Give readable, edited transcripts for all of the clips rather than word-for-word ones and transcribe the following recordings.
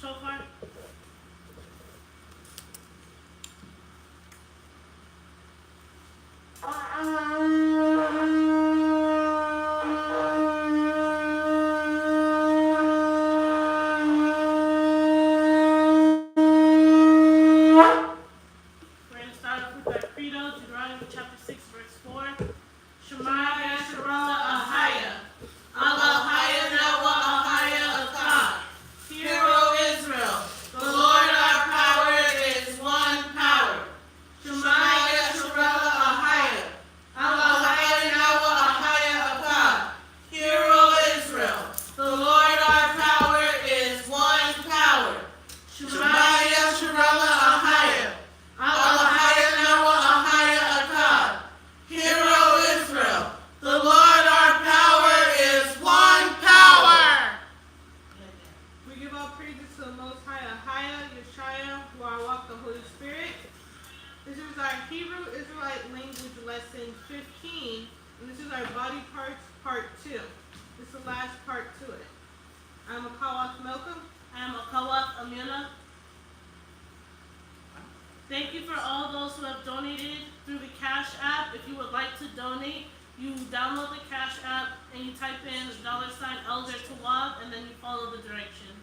Shofar. We're going to start off with our credo, Deuteronomy chapter 6, verse 4. Shema Yasharallah Ahaya. Allah Ahaya Nawa Ahaya Akah. Hear, O Israel, the Lord our power is one power. Shema Yasharallah Ahaya. Allah Ahaya Nawa Ahaya Akah. Hear, O Israel, the Lord our power is one power. Shema Yasharallah Ahaya. Allah Ahaya Nawa Ahaya Akah. Hear, O Israel, the Lord our power is one power. We give all praises to the Most High, Ahaya, Yeshaya, who are walk the Holy Spirit. This is our Hebrew Israelite language lesson 15, and this is our body parts part 2. This is the last part to it. I'm Akawath Malcolm. I am Akawath Amina. Thank you for all those who have donated through the Cash App. If you would like to donate, you download the Cash App and you type in $Elder Tawab, and then you follow the directions.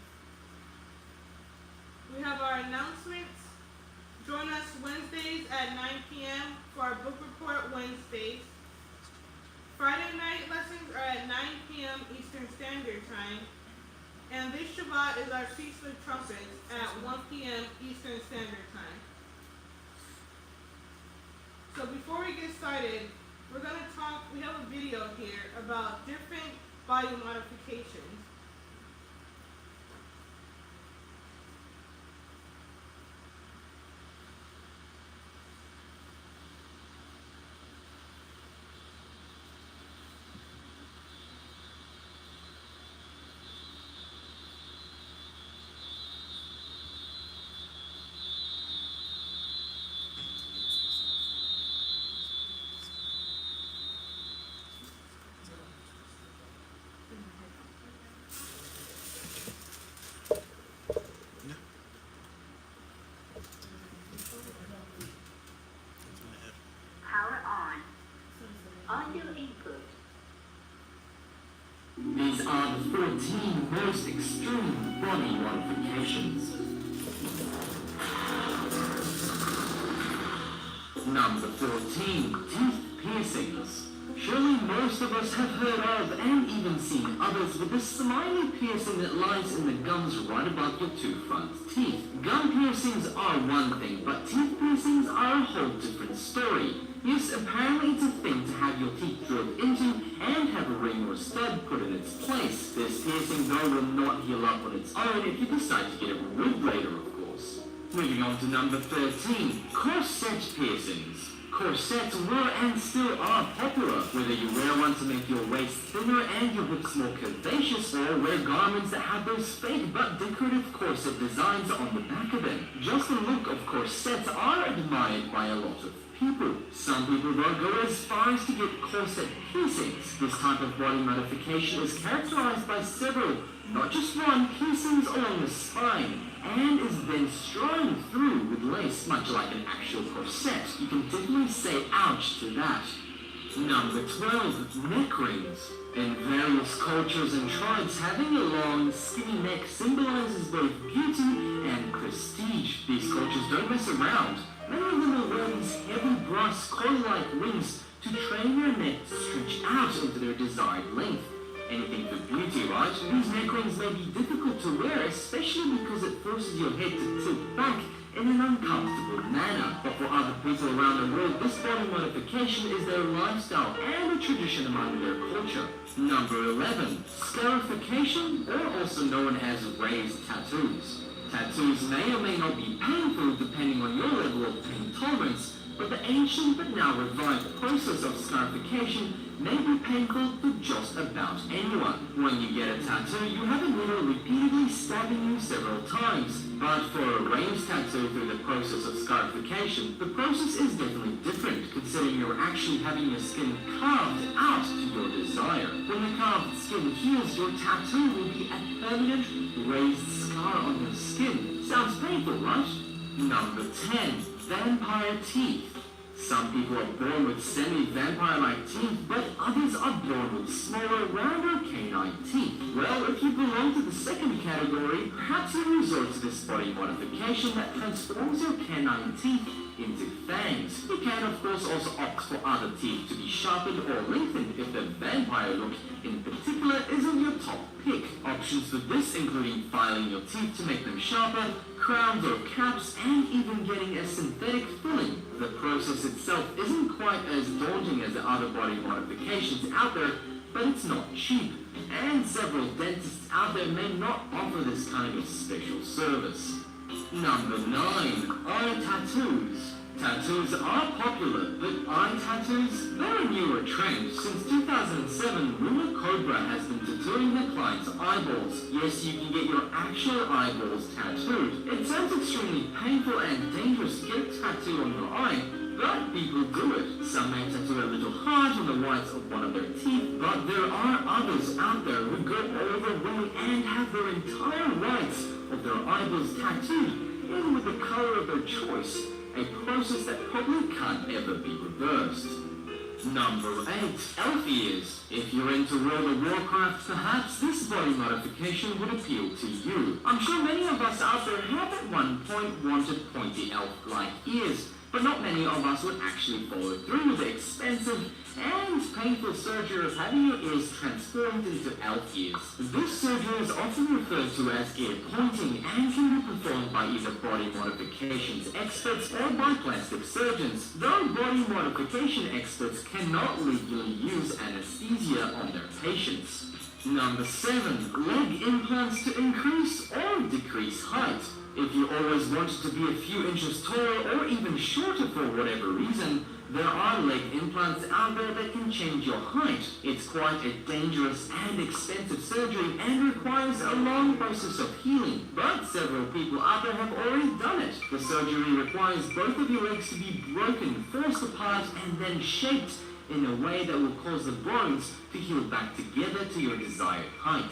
We have our announcements. Join us Wednesdays at 9 p.m. for our book report Wednesdays. Friday night lessons are at 9 p.m. Eastern Standard Time. And this Shabbat is our Feast of Trumpets at 1 p.m. Eastern Standard Time. So before we get started, we're going to talk, we have a video here about different body modifications. Power on. Audio input. These are the 14 most extreme body modifications. Number 14, teeth piercings. Surely most of us have heard of and even seen others with this smiley piercing that lies in the gums right above your two front teeth. Gum piercings are one thing, but teeth piercings are a whole different story. Yes, apparently it's a thing to have your teeth drilled into and have a ring or a stud put in its place. This piercing though will not heal up on its own if you decide to get it removed later, of course. Moving on to number 13, corset piercings. Corsets were and still are popular, whether you wear one to make your waist thinner and your hips more curvaceous, or wear garments that have those fake but decorative corset designs on the back of them. Just the look of corsets are admired by a lot of people. Some people though go as far as to get corset piercings. This type of body modification is characterized by several, not just one, piercings along the spine, and is then strewn through with lace, much like an actual corset. You can definitely say ouch to that. Number 12, neck rings. In various cultures and tribes, having a long, skinny neck symbolizes both beauty and prestige. These cultures don't mess around. Many of them will wear these heavy brass coil-like rings to train your neck to stretch out into their desired length. Anything for beauty, right? These neck rings may be difficult to wear, especially because it forces your head to tilt back in an uncomfortable manner. But for other people around the world, this body modification is their lifestyle and a tradition among their culture. Number 11, scarification, or also known as raised tattoos. Tattoos may or may not be painful depending on your level of pain tolerance, but the ancient but now revived process of scarification may be painful for just about out anyone. When you get a tattoo, you have a needle repeatedly stabbing you several times. But for a range tattoo through the process of scarification, the process is definitely different, considering you're actually having your skin carved out to your desire. When the carved skin heals, your tattoo will be a permanent raised scar on your skin. Sounds painful, right? Number 10. Vampire teeth. Some people are born with semi-vampire-like teeth, but others are born with smaller, rounder canine teeth. Well, if you belong to the second category, perhaps you resort to this body modification that transforms your canine teeth into fangs. You can, of course, also opt for other teeth to be sharpened or lengthened if the vampire look in particular isn't your top pick. Options for this including filing your teeth to make them sharper, crowns or caps, and even getting a synthetic filling. The process itself isn't quite as daunting as the other body modifications out there, but it's not cheap, and several dentists out there may not offer this kind of special service. Number 9. Eye tattoos. Tattoos are popular, but eye tattoos, they're a newer trend. Since 2007, Luna Cobra has been tattooing their clients' eyeballs. Yes, you can get your actual eyeballs tattooed. It sounds extremely painful and dangerous to get a tattoo on your eye, but people do it. Some may tattoo a little heart on the whites of one of their teeth, but there are others out there who go all the way and have their entire whites of their eyeballs tattooed, even with the color of their choice. A process that probably can't ever be reversed. Number 8. Elf ears. If you're into World of Warcraft, perhaps this body modification would appeal to you. I'm sure many of us out there have at one point wanted pointy elf-like ears, but not many of us would actually follow through with the expensive and painful surgery of having your ears transformed into elf ears. This surgery is often referred to as ear pointing and can be performed by either body modifications experts or by plastic surgeons, though body modification experts cannot legally use anesthesia on their patients. Number 7. Leg implants to increase or decrease height. If you always wanted to be a few inches taller or even shorter for whatever reason, there are leg implants out there that can change your height. It's quite a dangerous and expensive surgery and requires a long process of healing, but several people out there have already done it. The surgery requires both of your legs to be broken, forced apart, and then shaped in a way that will cause the bones to heal back together to your desired height.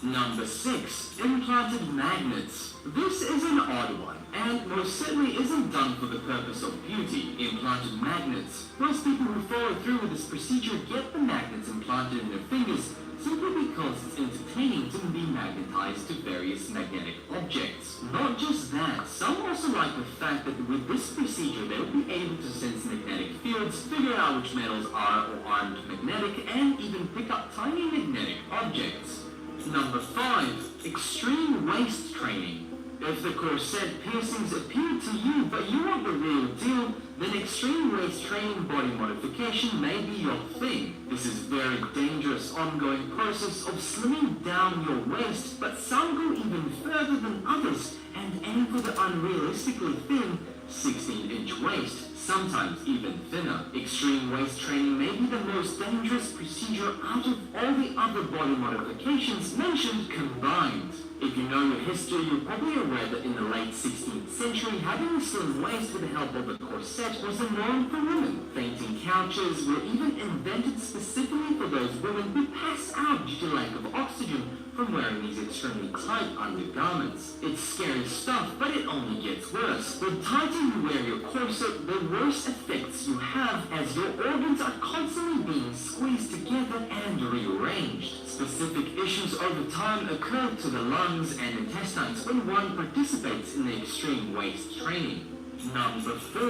Number 6. Implanted magnets. This is an odd one, and most certainly isn't done for the purpose of beauty. Implanted magnets. Most people who follow through with this procedure get the magnets implanted in their fingers simply because it's entertaining to be magnetized to various magnetic objects. Not just that, some also like the fact that with this procedure they'll be able to sense magnetic fields, figure out which metals are or aren't magnetic, and even pick up tiny magnetic objects. Number 5. Extreme waist training. If the corset piercings appeal to you, but you want the real deal, then extreme waist training body modification may be your thing. This is a very dangerous ongoing process of slimming down your waist, but some go even further than others and aim for the unrealistically thin 16-inch waist, sometimes even thinner. Extreme waist training may be the most dangerous procedure out of all the other body modifications mentioned combined. If you know your history, you're probably aware that in the late 16th century, having a slim waist with the help of a corset was the norm for women. Fainting couches were even invented specifically for those women who pass out due to lack of oxygen from wearing these extremely tight undergarments. It's scary stuff, but it only gets worse. The tighter you wear your corset, the worse effects you have, as your organs are constantly being squeezed together and rearranged. Specific issues over time occur to the lungs and intestines when one participates in the extreme waist training. Number 4.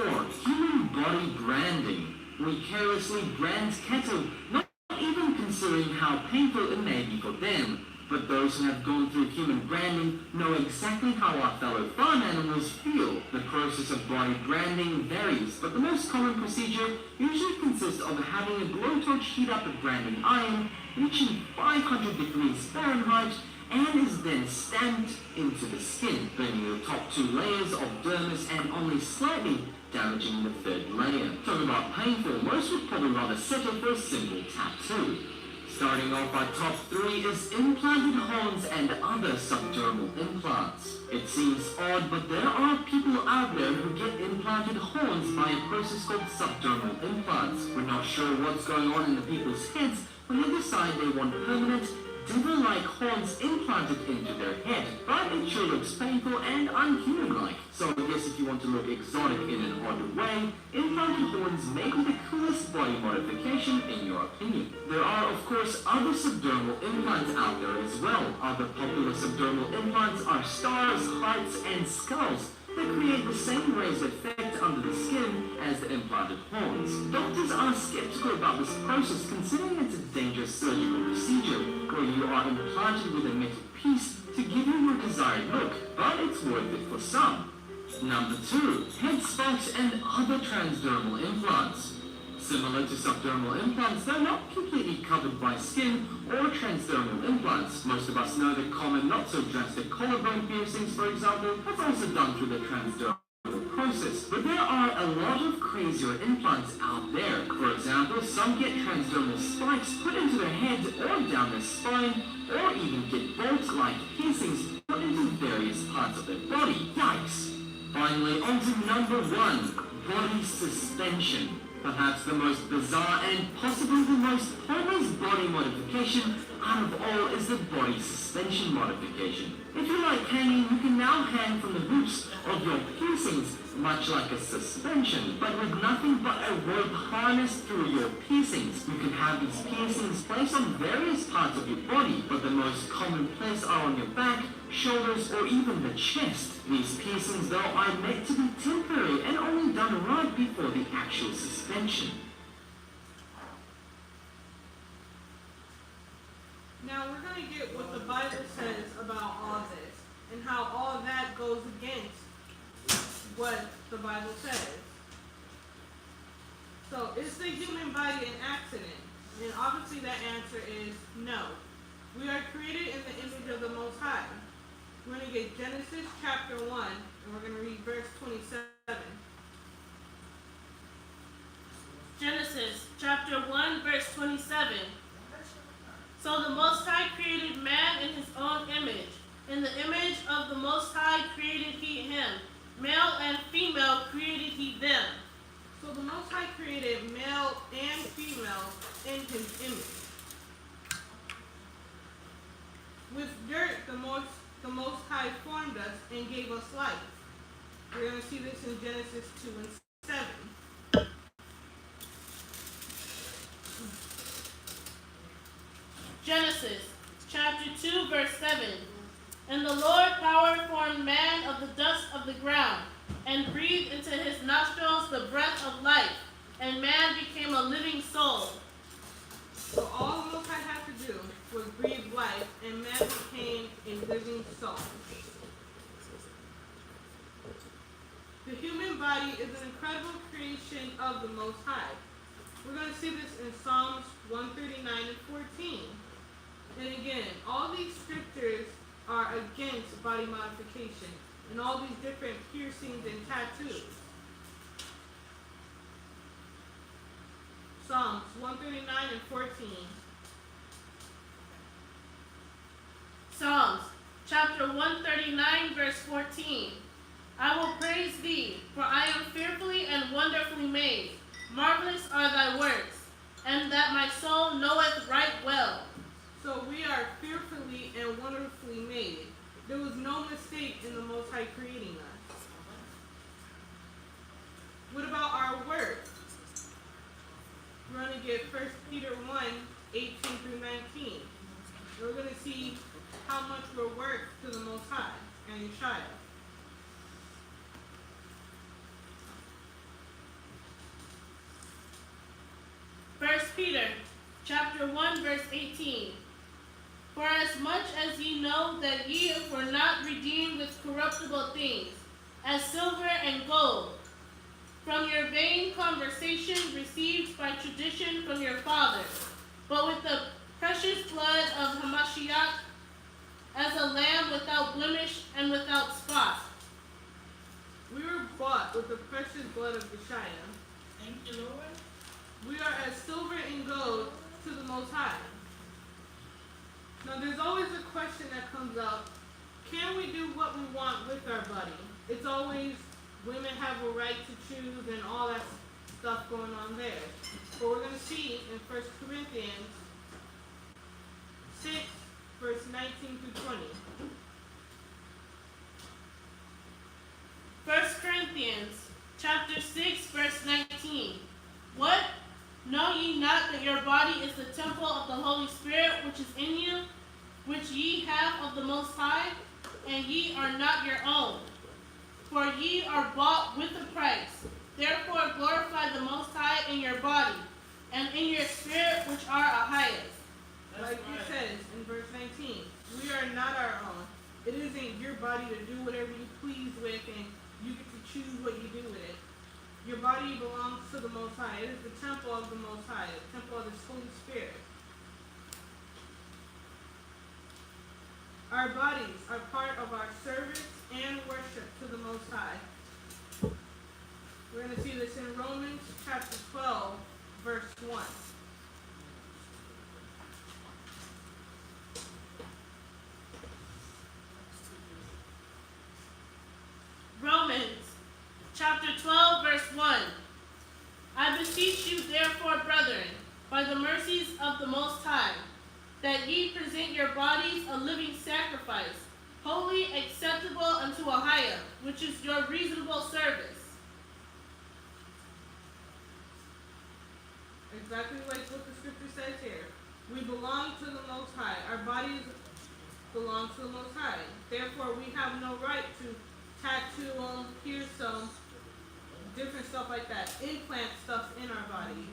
Human body branding. We carelessly brand cattle, not even considering how painful it may be for them. But those who have gone through human branding know exactly how our fellow farm animals feel. The process of body branding varies, but the most common procedure usually consists of having a blowtorch heat up a branding iron, reaching 500 degrees Fahrenheit, and is then stamped into the skin, burning the top 2 layers of dermis and only slightly damaging the 3rd layer. Talking about painful, most would probably rather settle for a simple tattoo. Starting off our top 3 is implanted horns and other subdermal implants. It seems odd, but there are people out there who get implanted horns by a process called subdermal implants. We're not sure what's going on in the people's heads when they decide they want permanent, devil-like horns implanted into their head, but it sure looks painful and unhuman-like. So I guess if you want to look exotic in an odd way, implanted horns may be the coolest body modification in your opinion. There are, of course, other subdermal implants out there as well. Other popular subdermal implants are stars, hearts, and skulls that create the same raised effect under the skin as the implanted horns. Doctors are skeptical about this process considering it's a dangerous surgical procedure where you are implanted with a metal piece to give you your desired look, but it's worth it for some. Number 2, head spikes and other transdermal implants. Similar to subdermal implants, they're not completely covered by skin or transdermal implants. Most of us know the common, not so drastic collarbone piercings, for example. That's also done through the transdermal process. But there are a lot of crazier implants out there. For example, some get transdermal spikes put into their head or down their spine, or even get bolt-like piercings put into various parts of their body. Yikes! Finally, on to number 1, body suspension. Perhaps the most bizarre and possibly the most pointless body modification out of all is the body suspension modification. If you like hanging, you can now hang from the hoops of your piercings, much like a suspension, but with nothing but a rope harnessed through your piercings. You can have these piercings placed on various parts of your body, but the most common place are on your back, shoulders, or even the chest. These piercings, though, are meant to be temporary and only done right before the actual suspension. Now we're going to get what the Bible says about all this and how all that goes against what the Bible says. So, is the human body an accident? And obviously that answer is no. We are created in the image of the Most High. We're going to get Genesis chapter 1, and we're going to read verse 27. Genesis chapter 1, verse 27. So the Most High created man in his own image. In the image of the Most High created he him. Male and female created he them. So the Most High created male and female in his image. With dirt, the Most High formed us and gave us life. We're going to see this in Genesis 2 and 7. Genesis chapter 2, verse 7. And the Lord power formed man of the dust of the ground, and breathed into his nostrils the breath of life, and man became a living soul. So all the Most High had to do was breathe life, and man became a living soul. The human body is an incredible creation of the Most High. We're going to see this in Psalms 139 and 14. And again, all these scriptures are against body modification and all these different piercings and tattoos. Psalms 139 and 14. Psalms chapter 139, verse 14. I will praise thee, for I am fearfully and wonderfully made. Marvelous are thy works, and that my soul knoweth right well. So we are fearfully and wonderfully made. There was no mistake in the Most High creating us. What about our work? We're going to get 1 Peter 1, 18 through 19. We're going to see how much we're worth to the Most High and Yeshua. 1 Peter chapter 1, verse 18. For as much as ye know that ye were not redeemed with corruptible things, as silver and gold, from your vain conversation received by tradition from your fathers, but with the precious blood of Hamashiach, as a lamb without blemish and without spot. We were bought with the precious blood of Yeshua. Thank you, Lord. We are as silver and gold to the Most High. Now there's always a question that comes up. Can we do what we want with our body? It's always women have a right to choose and all that stuff going on there. But we're going to see in 1 Corinthians 6, verse 19 through 20. 1 Corinthians chapter 6, verse 19. What? Know ye not that your body is the temple of the Holy Spirit which is in you, which ye have of the Most High, and ye are not your own? For ye are bought with a price. Therefore glorify the Most High in your body, and in your spirit which are Ahiah's. Like it says in verse 19, we are not our own. It isn't your body to do whatever you please with, and you get to choose what you do with it. Your body belongs to the Most High. It is the temple of the Most High, the temple of His Holy Spirit. Our bodies are part of our service and worship to the Most High. We're going to see this in Romans chapter 12, verse 1. Romans chapter 12, verse 1. I beseech you therefore, brethren, by the mercies of the Most High, that ye present your bodies a living sacrifice, holy, acceptable unto Ahiah, which is your reasonable service. Exactly like what the scripture says here. We belong to the Most High. Our bodies belong to the Most High. Therefore, we have no right to tattoo them, pierce them, different stuff like that. Implant stuff in our body.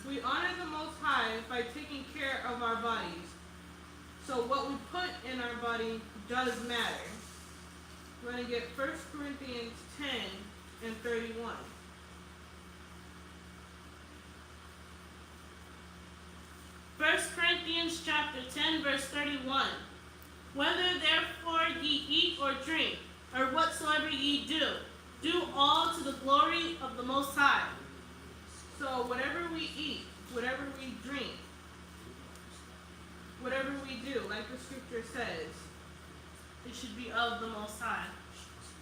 We honor the Most High by taking care of our bodies. So what we put in our body does matter. We're going to get 1 Corinthians 10 and 31. First Corinthians chapter 10, verse 31. Whether therefore ye eat or drink, or whatsoever ye do, do all to the glory of the Most High. So whatever we eat, whatever we drink, whatever we do, like the scripture says, It should be of the Most High.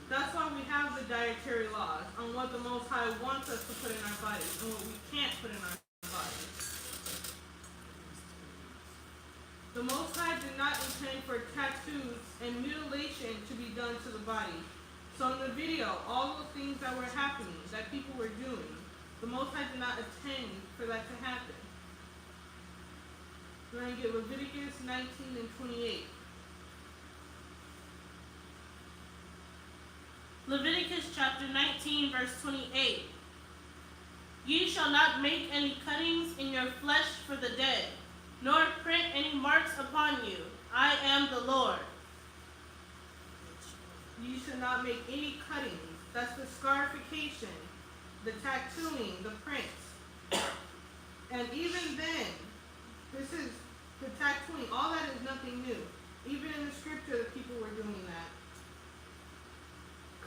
that's why we have the dietary laws on what the Most High wants us to put in our bodies and what we can't put in our bodies. The Most High did not intend for tattoos and mutilation to be done to the body. So in the video, all the things that were happening, that people were doing, the Most High did not intend for that to happen. We're going to get Leviticus 19 and 28. Leviticus chapter 19, verse 28. Ye shall not make any cuttings in your flesh for the dead, nor print any marks upon you. I am the Lord. You should not make any cuttings. That's the scarification, the tattooing, the prints. And even then, this is the tattooing. All that is nothing new. Even in the scripture, the people were doing that.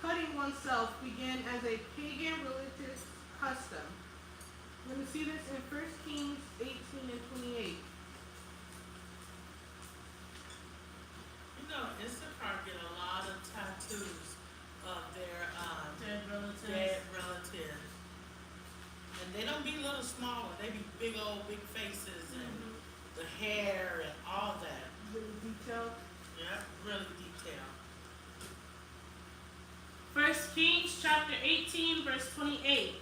Cutting oneself began as a pagan religious custom. We're going to see this in 1 Kings 18 and 28. You know, Instacart get a lot of tattoos of their dead relatives. And they don't be little small ones. They be big old big faces and the hair and all that. Really detailed. Yeah, really detailed. 1 Kings chapter 18, verse 28.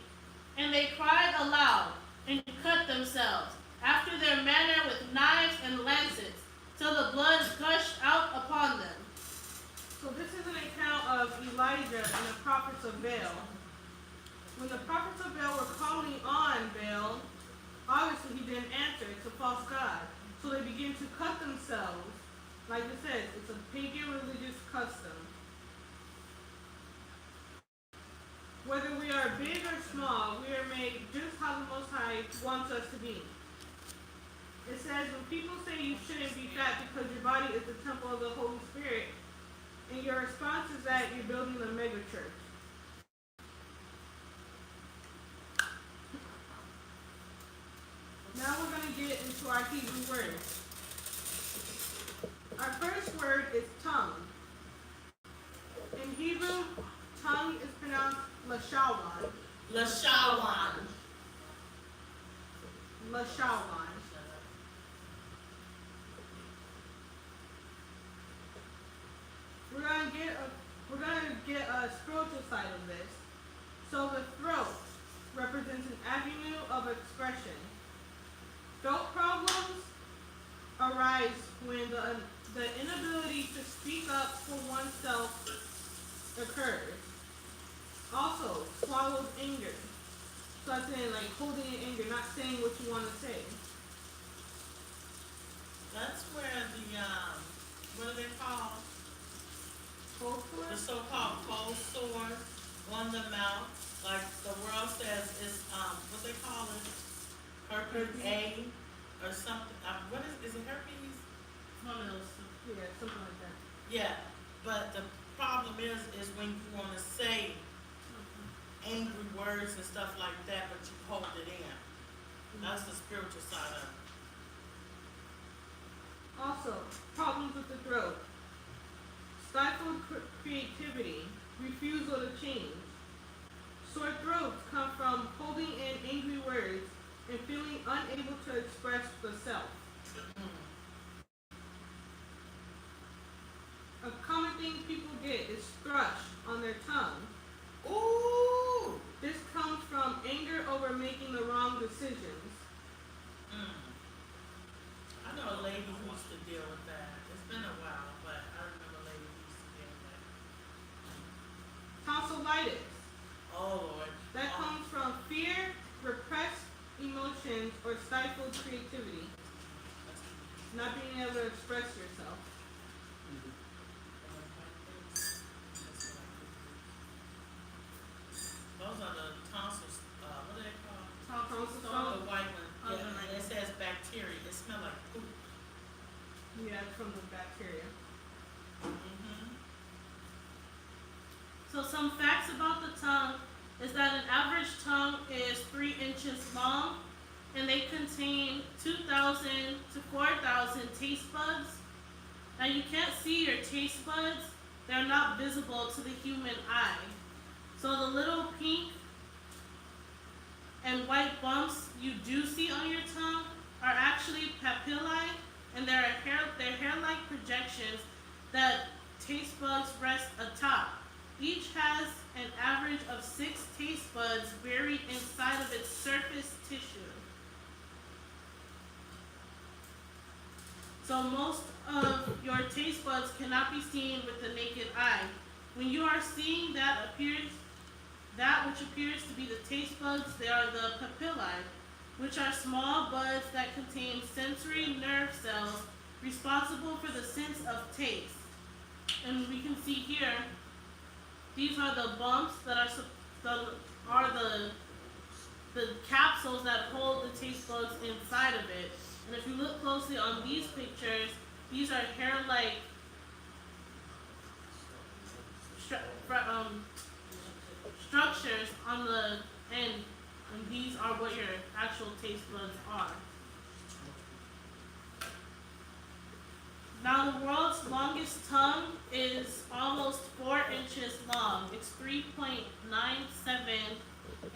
And they cried aloud and cut themselves after their manner with knives and lancets, till the blood gushed out upon them. So this is an account of Elijah and the prophets of Baal. When the prophets of Baal were calling on Baal, obviously he didn't answer. It's a false god. So they begin to cut themselves. Like it says, it's a pagan religious custom. Whether we are big or small, we are made just how the Most High wants us to be. It says when people say you shouldn't be fat because your body is the temple of the Holy Spirit, and your response is that you're building a mega church. Now we're going to get into our Hebrew words. Our first word is tongue. In Hebrew, tongue is pronounced lashawan. Lashawan. Lashawan. We're gonna get a spiritual side of this. So the throat represents an avenue of expression. Throat problems arise when the inability to speak up for oneself occurs. Also, swallows anger. So that's in like holding in anger, not saying what you want to say. That's where the, what are they called? Cold sore? The so-called cold sores on the mouth. Like the world says it's, what they call it? Herpes A or something. What is it herpes? One of those. Yeah, something like that. Yeah, but the problem is when you want to say angry words and stuff like that, but you hold it in. That's the spiritual side of it. Also, problems with the throat. Stifled creativity, refusal to change. Sore throats come from holding in angry words and feeling unable to express the self. A common thing people get is thrush on their tongue. Ooh! This comes from anger over making the wrong decisions. I know a lady who used to deal with that. It's been a while, but I remember a lady who used to deal with that. Tonsillitis. Oh, Lord. That comes from fear, repressed emotions, or stifled creativity. Not being able to express yourself. Those are the tonsils, what are they called? Tonsil The stone. white one. Oh, Yeah, the white and it says bacteria. It smells like poop. Yeah, it's from the bacteria. So some facts about the tongue is that an average tongue is 3 inches long, and they contain 2,000 to 4,000 taste buds. Now you can't see your taste buds; they're not visible to the human eye. So the little pink and white bumps you do see on your tongue are actually papillae, and they're hair-like projections that taste buds rest atop. Each has an average of 6 taste buds buried inside of its surface tissue. So most of your taste buds cannot be seen with the naked eye. When you are seeing that which appears to be the taste buds, they are the papillae, which are small buds that contain sensory nerve cells responsible for the sense of taste. And we can see here, these are the bumps that are the capsules that hold the taste buds inside of it. And if you look closely on these pictures, these are hair-like structures on the end, and these are what your actual taste buds are. Now the world's longest tongue is almost 4 inches long. It's 3.97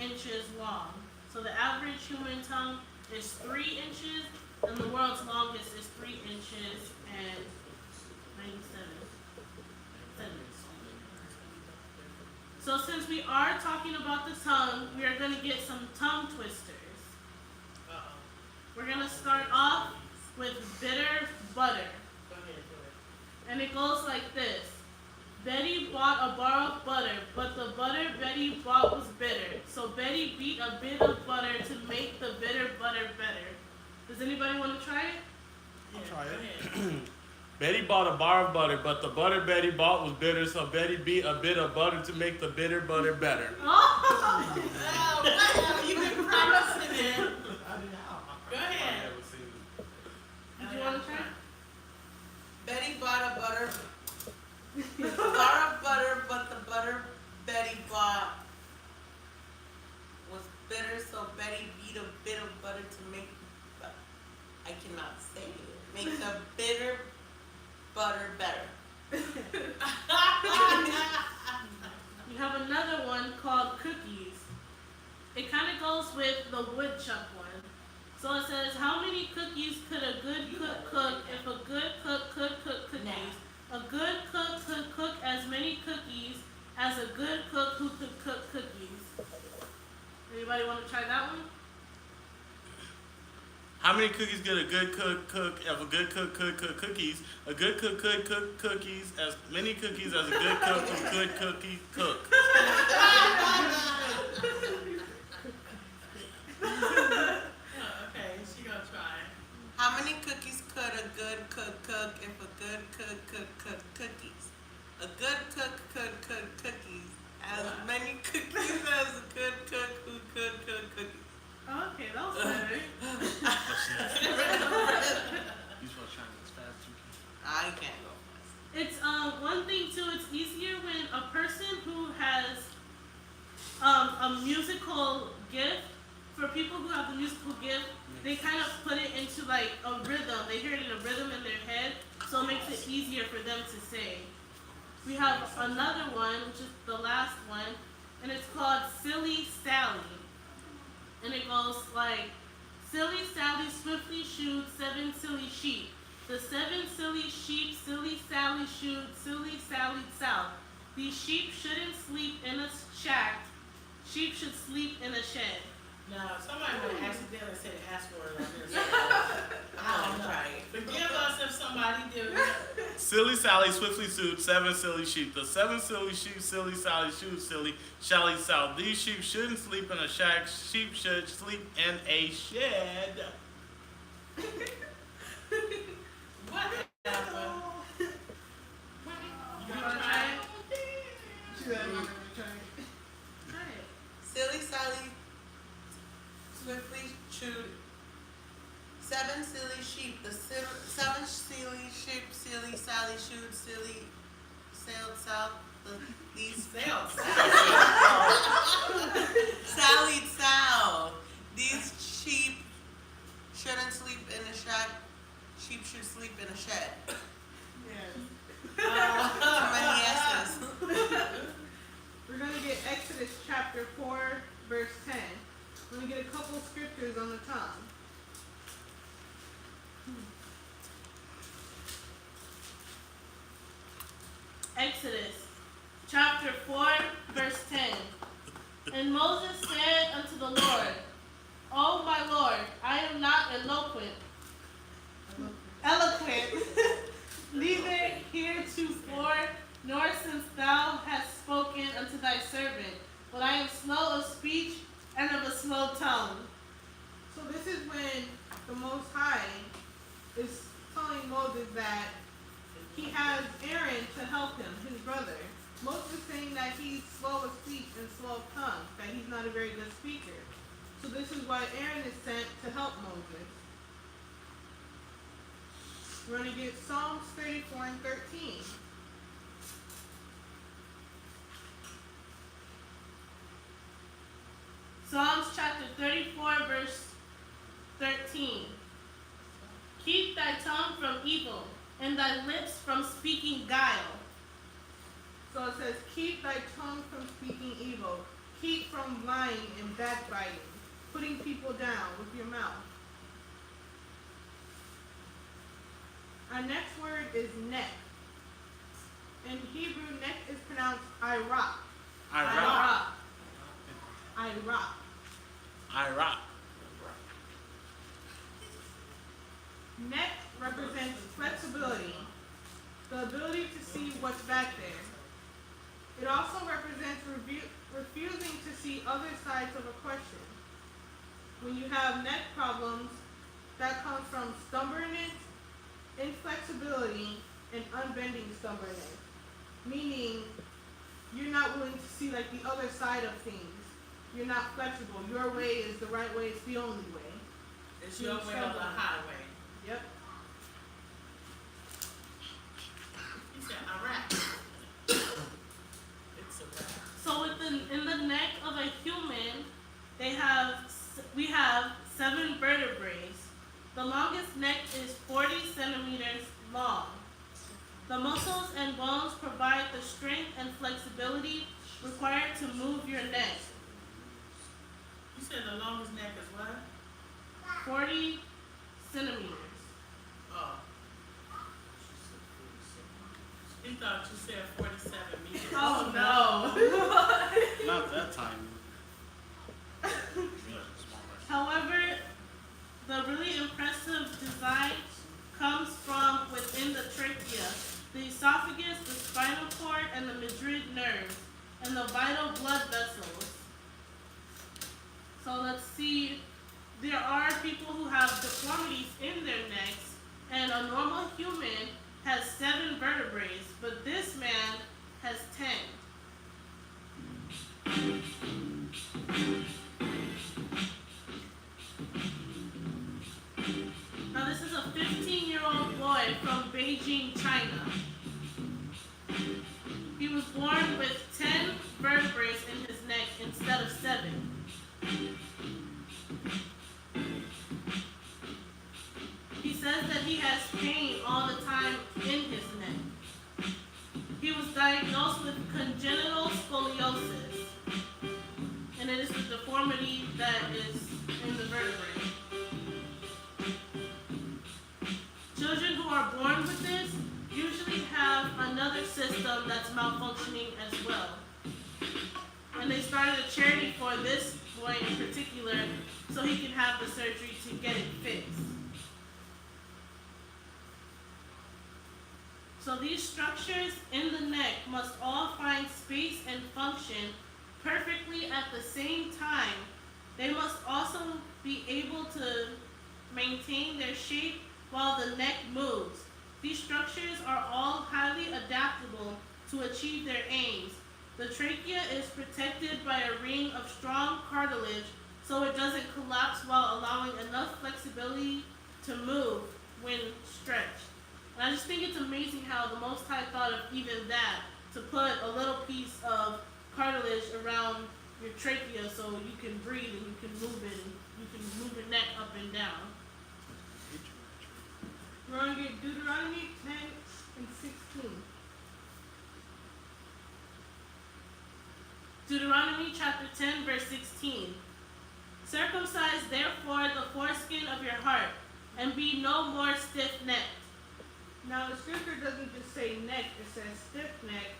inches long. So the average human tongue is 3 inches, and the world's longest is 3 inches and 97 centimeters. So since we are talking about the tongue, we are going to get some tongue twisters. We're going to start off with bitter butter. And it goes like this. Betty bought a bar of butter, but the butter Betty bought was bitter. So Betty beat a bit of butter to make the bitter butter better. Does anybody want to try it? I'll try it. Betty bought a bar of butter, but the butter Betty bought was bitter, so Betty beat a bit of butter to make the bitter butter better. Oh! Whatever, you've been practicing it. Go ahead. Did you want to try it? Betty bought a bar of butter, but the butter Betty bought was bitter, so Betty beat a bit of butter to make I cannot say it. Makes a bitter butter better. You have another one called cookies. It kind of goes with the woodchuck one. So it says, how many cookies could a good cook cook if a good cook could cook cookies? A good cook could cook as many cookies as a good cook who could cook cookies. Anybody want to try that one? How many cookies could a good cook cook if a good cook could cook cookies? A good cook could cook cookies as many cookies as a good cook who could cookie cook. Okay, she gonna try. How many cookies could a good cook cook if a good cook could cook cookies? A good cook could cook cookies. As many cookies as a good cook who could cook cookies. Okay, that was better. You supposed to try as fast as you can. I can't go fast. It's one thing too. It's easier when a person who has a musical gift. For people who have the musical gift, they kind of put it into like a rhythm. They hear it in a rhythm in their head, so it makes it easier for them to say. We have another one, which is the last one, and it's called Silly Sally. And it goes like, Silly Sally swiftly shooed 7 silly sheep. The 7 silly sheep, Silly Sally shooed, Silly Sally south. These sheep shouldn't sleep in a shack. Sheep should sleep in a shed. Now, somebody would have accidentally said the ass word on here. So I'm right. Forgive us if somebody did. Silly Sally swiftly sued 7 silly sheep. The 7 silly sheep, Silly Sally shoot, Silly Sally south. These sheep shouldn't sleep in a shack. Sheep should sleep in a shed. Whatever. You gonna try it? Try it. Silly Sally swiftly chewed 7 silly sheep. The 7 silly sheep, Silly Sally shooed, Silly sailed south. These Sailed sallied south. These sheep shouldn't sleep in a shack. Sheep should sleep in a shed. Too many S's. We're going to get Exodus chapter 4, verse 10. We're going to get a couple scriptures on the tongue. Exodus chapter 4, verse 10. And Moses said unto the Lord, O my Lord, I am not eloquent, neither heretofore, nor since thou hast spoken unto thy servant, but I am slow of speech and of a slow tongue. So this is when the Most High is telling Moses that he has Aaron to help him, his brother. Moses is saying that he's slow of speech and slow of tongue, that he's not a very good speaker. So this is why Aaron is sent to help Moses. We're going to get Psalms 34 and 13. Psalms chapter 34, verse 13. Keep thy tongue from evil, and thy lips from speaking guile. So it says, keep thy tongue from speaking evil. Keep from lying and backbiting, putting people down with your mouth. Our next word is neck. In Hebrew, neck is pronounced Iraq. Iraq. Iraq. Iraq. Neck represents flexibility, the ability to see what's back there. It also represents refusing to see other sides of a question. When you have neck problems, that comes from stubbornness, inflexibility, and unbending stubbornness. Meaning, you're not willing to see like the other side of things. You're not flexible. Your way is the right way. It's the only way. It's your way or the highway. Yep. He said Iraq. It's a wrap. So in the neck of a human, we have 7 vertebrae. The longest neck is 40 centimeters long. The muscles and bones provide the strength and flexibility required to move your neck. You said the longest neck is what? 40 centimeters. Oh. He thought you said 47 meters. Oh no. Not that tiny. However, the really impressive design comes from within the trachea, the esophagus, the spinal cord, and the madrid nerves, and the vital blood vessels. So let's see, there are people who have deformities in their necks, and a normal human has 7 vertebrae, but this man has 10. Now this is a 15-year-old boy from Beijing, China. He was born with 10 vertebrae in his neck instead of 7. He says that he has pain all the time in his neck. He was diagnosed with congenital scoliosis, and it is the deformity that is in the vertebrae. Children who are born with this usually have another system that's malfunctioning as well. And they started a charity for this boy in particular so he can have the surgery to get it fixed. So these structures in the neck must all find space and function perfectly at the same time. They must also be able to maintain their shape while the neck moves. These structures are all highly adaptable to achieve their aims. The trachea is protected by a ring of strong cartilage so it doesn't collapse while allowing enough flexibility to move when stretched. And I just think it's amazing how the Most High thought of even that, to put a little piece of cartilage around your trachea so you can breathe and you can move it and you can move your neck up and down. We're going to get Deuteronomy 10 and 16. Deuteronomy chapter 10, verse 16. Circumcise therefore the foreskin of your heart, and be no more stiff-necked. Now the scripture doesn't just say neck, it says stiff neck,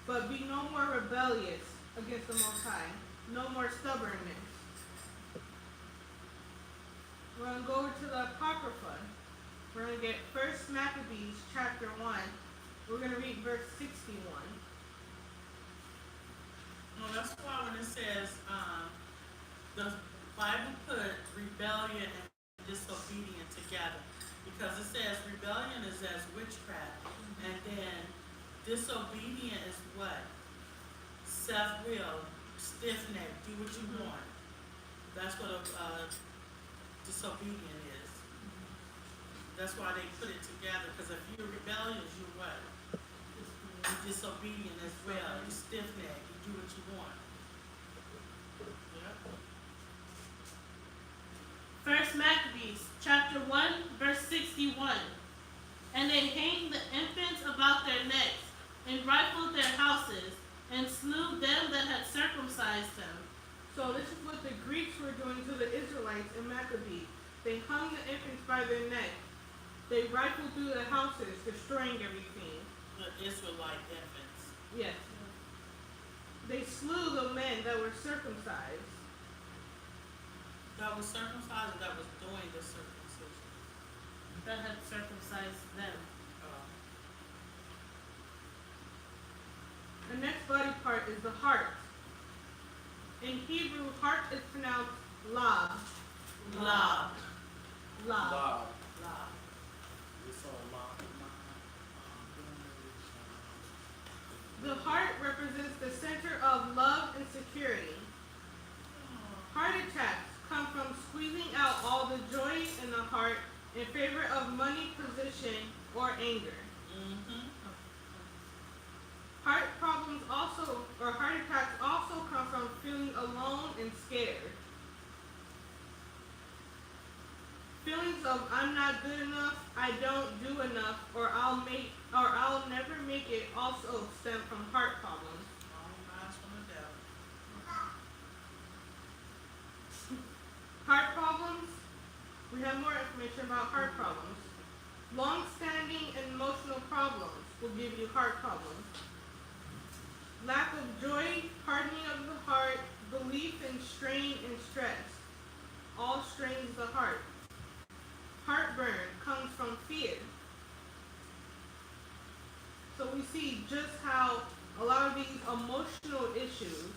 but be no more rebellious against the Most High. No more stubbornness. We're going to go over to the Apocrypha. We're going to get 1 Maccabees chapter 1. We're going to read verse 61. No, that's why when it says, the Bible put rebellion and disobedience together. Because it says rebellion is as witchcraft. And then disobedient is what? Self-will, stiff-neck, do what you want. That's what a disobedient is. That's why they put it together, because if you're rebellious, you're what? You're disobedient as well. You're stiff-necked. You do what you want. Yep. 1 Maccabees chapter 1, verse 61. And they hanged the infants about their necks, and rifled their houses, and slew them that had circumcised them. So this is what the Greeks were doing to the Israelites in Maccabees. They hung the infants by their neck. They rifled through the houses, destroying everything. The Israelite infants. Yes. They slew the men that were circumcised. That was circumcised, or that was doing the circumcision? That had circumcised them. The next body part is the heart. In Hebrew, heart is pronounced lab. Lab. Lab. Wow. Lab. It's all The heart represents the center of love and security. Heart attacks come from squeezing out all the joy in the heart in favor of money, position, or anger. Mm-hmm. Heart problems heart attacks also come from feeling alone and scared. Feelings of I'm not good enough, I don't do enough, or I'll never make it also stem from heart problems. All lies from the devil. Heart problems. We have more information about heart problems. Long-standing and emotional problems will give you heart problems. Lack of joy, hardening of the heart, belief in strain and stress. All strains the heart. Heartburn comes from fear. So we see just how a lot of these emotional issues,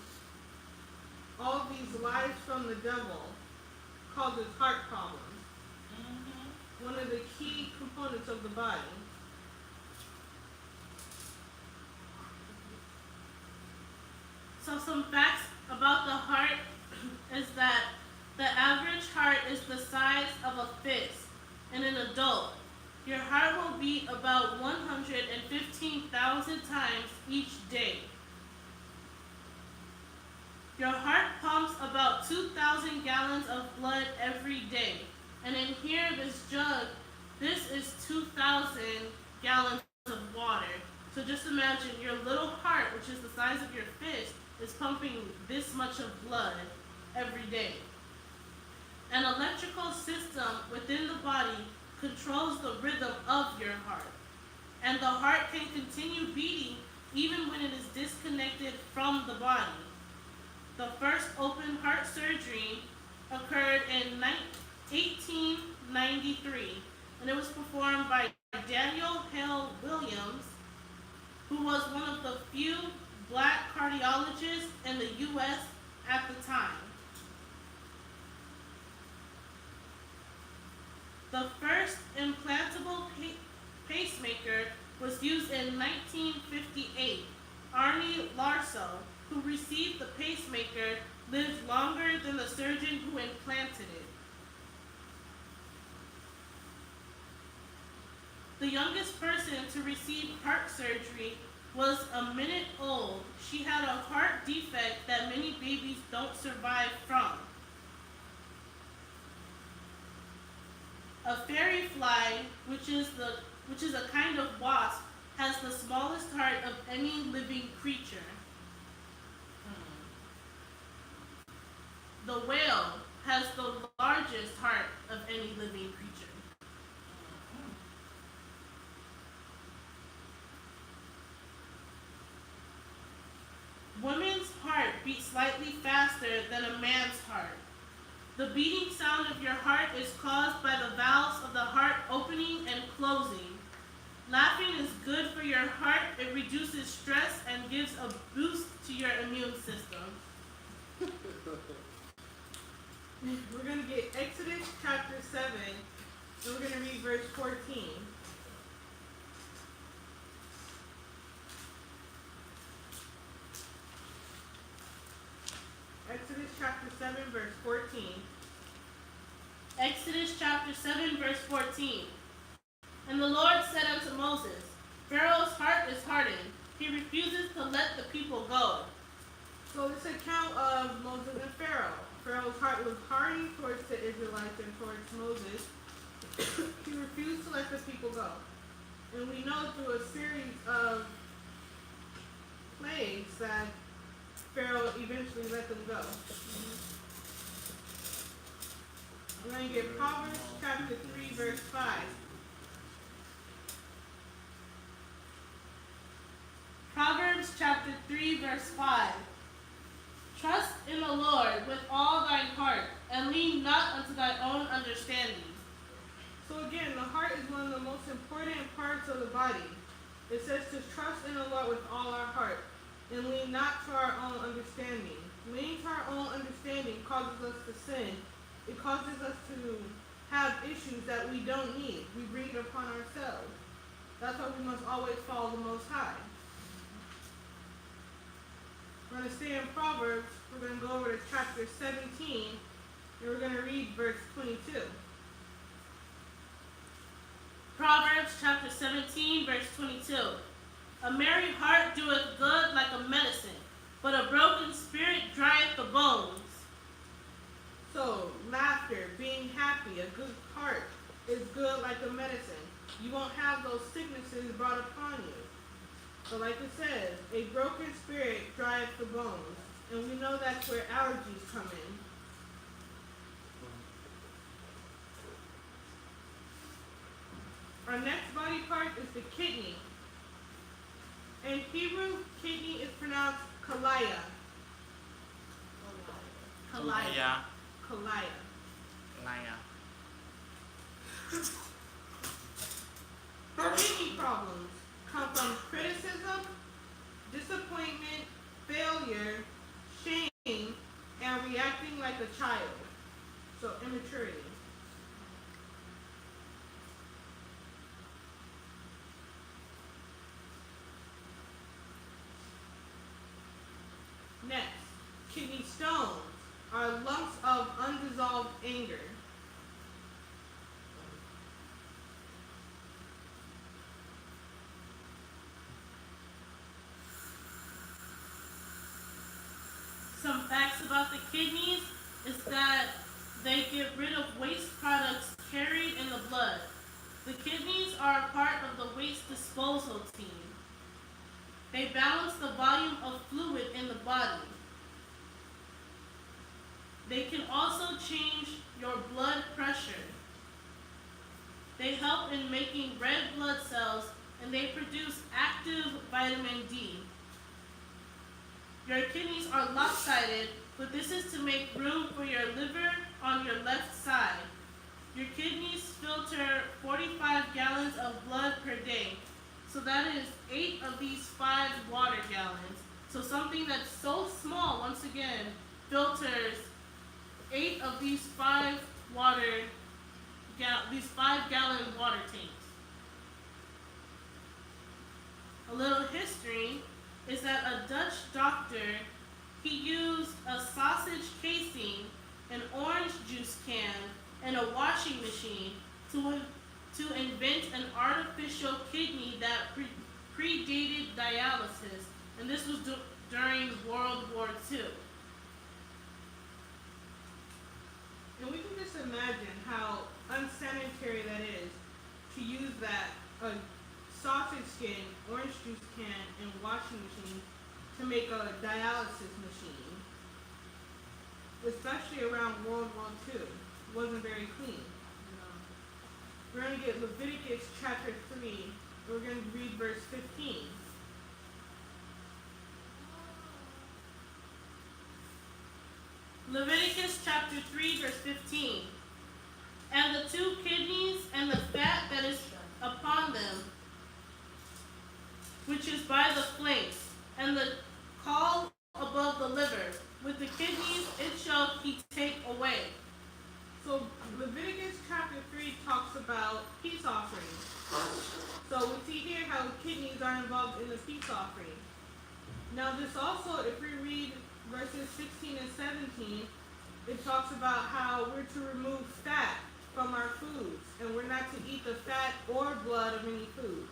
all of these lies from the devil, causes heart problems. One of the key components of the body. So some facts about the heart is that the average heart is the size of a fist in an adult. Your heart will beat about 115,000 times each day. Your heart pumps about 2,000 gallons of blood every day. And in here, this jug, this is 2,000 gallons of water. So just imagine your little heart, which is the size of your fist, is pumping this much of blood every day. An electrical system within the body controls the rhythm of your heart. And the heart can continue beating even when it is disconnected from the body. The first open heart surgery occurred in 1893, and it was performed by Daniel Hale Williams, who was one of the few black cardiologists in the U.S. at the time. The first implantable pacemaker was used in 1958. Arnie Larso, who received the pacemaker, lived longer than the surgeon who implanted it. The youngest person to receive heart surgery was a minute old. She had a heart defect that many babies don't survive from. A fairy fly, which is a kind of wasp, has the smallest heart of any living creature. The whale has the largest heart of any living creature. Women's heart beats slightly faster than a man's heart. The beating sound of your heart is caused by the valves of the heart opening and closing. Laughing is good for your heart. It reduces stress and gives a boost to your immune system. We're going to get Exodus chapter 7, and we're going to read verse 14. Exodus chapter 7, verse 14. Exodus chapter 7, verse 14. And the Lord said unto Moses, Pharaoh's heart is hardened. He refuses to let the people go. So this account of Moses and Pharaoh. Pharaoh's heart was hardened towards the Israelites and towards Moses. He refused to let the people go. And we know through a series of plagues that Pharaoh eventually let them go. We're going to get Proverbs chapter 3, verse 5. Proverbs chapter 3, verse 5. Trust in the Lord with all thine heart, and lean not unto thy own understanding. So again, the heart is one of the most important parts of the body. It says to trust in the Lord with all our heart, and lean not to our own understanding. Leaning to our own understanding causes us to sin. It causes us to have issues that we don't need. We bring it upon ourselves. That's why we must always follow the Most High. We're going to stay in Proverbs. We're going to go over to chapter 17, and we're going to read verse 22. Proverbs chapter 17, verse 22. A merry heart doeth good like a medicine, but a broken spirit drieth the bones. So, laughter, being happy, a good heart is good like a medicine. You won't have those sicknesses brought upon you. But like it says, a broken spirit drieth the bones. And we know that's where allergies come in. Our next body part is the kidney. In Hebrew, kidney is pronounced kalaya. Kalaya. Yeah. Kalaya. Liar. Kidney problems come from criticism, disappointment, failure, shame, and reacting like a child. So immaturity. Next, kidney stones are lumps of undissolved anger. Some facts about the kidneys is that they get rid of waste products carried in the blood. The kidneys are a part of the waste disposal team. They balance the volume of fluid in the body. They can also change your blood pressure. They help in making red blood cells, and they produce active vitamin D. Your kidneys are lopsided, but this is to make room for your liver on your left side. Your kidneys filter 45 gallons of blood per day. So that is 8 of these 5 water gallons. So something that's so small, once again, filters 8 of these 5 5-gallon water tanks. A little history is that a Dutch doctor, he used a sausage casing, an orange juice can, and a washing machine to invent an artificial kidney that predated dialysis, and this was during World War II. And we can just imagine how unsanitary that is to use that sausage skin, orange juice can, and washing machine to make a dialysis machine. Especially around World War II. It wasn't very clean. We're going to get Leviticus chapter 3. We're going to read verse 15. Leviticus chapter 3, verse 15. And the 2 kidneys and the fat that is upon them, which is by the flanks, and the caul above the liver, with the kidneys it shall he take away. So Leviticus chapter 3 talks about peace offerings. So we see here how kidneys are involved in the peace offering. Now this also, if we read verses 16 and 17, it talks about how we're to remove fat from our foods, and we're not to eat the fat or blood of any food.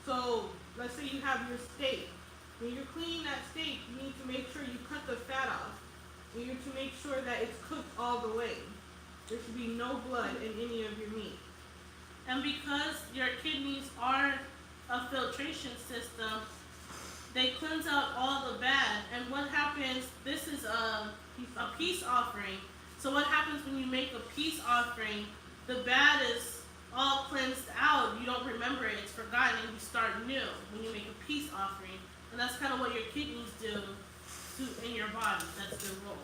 So let's say you have your steak. When you're cleaning that steak, you need to make sure you cut the fat off. You need to make sure that it's cooked all the way. There should be no blood in any of your meat. And because your kidneys are a filtration system, they cleanse out all the bad. And what happens, this is a peace offering. So what happens when you make a peace offering, the bad is all cleansed out. You don't remember it, it's forgotten, and you start new when you make a peace offering. And that's kind of what your kidneys do in your body. That's their role.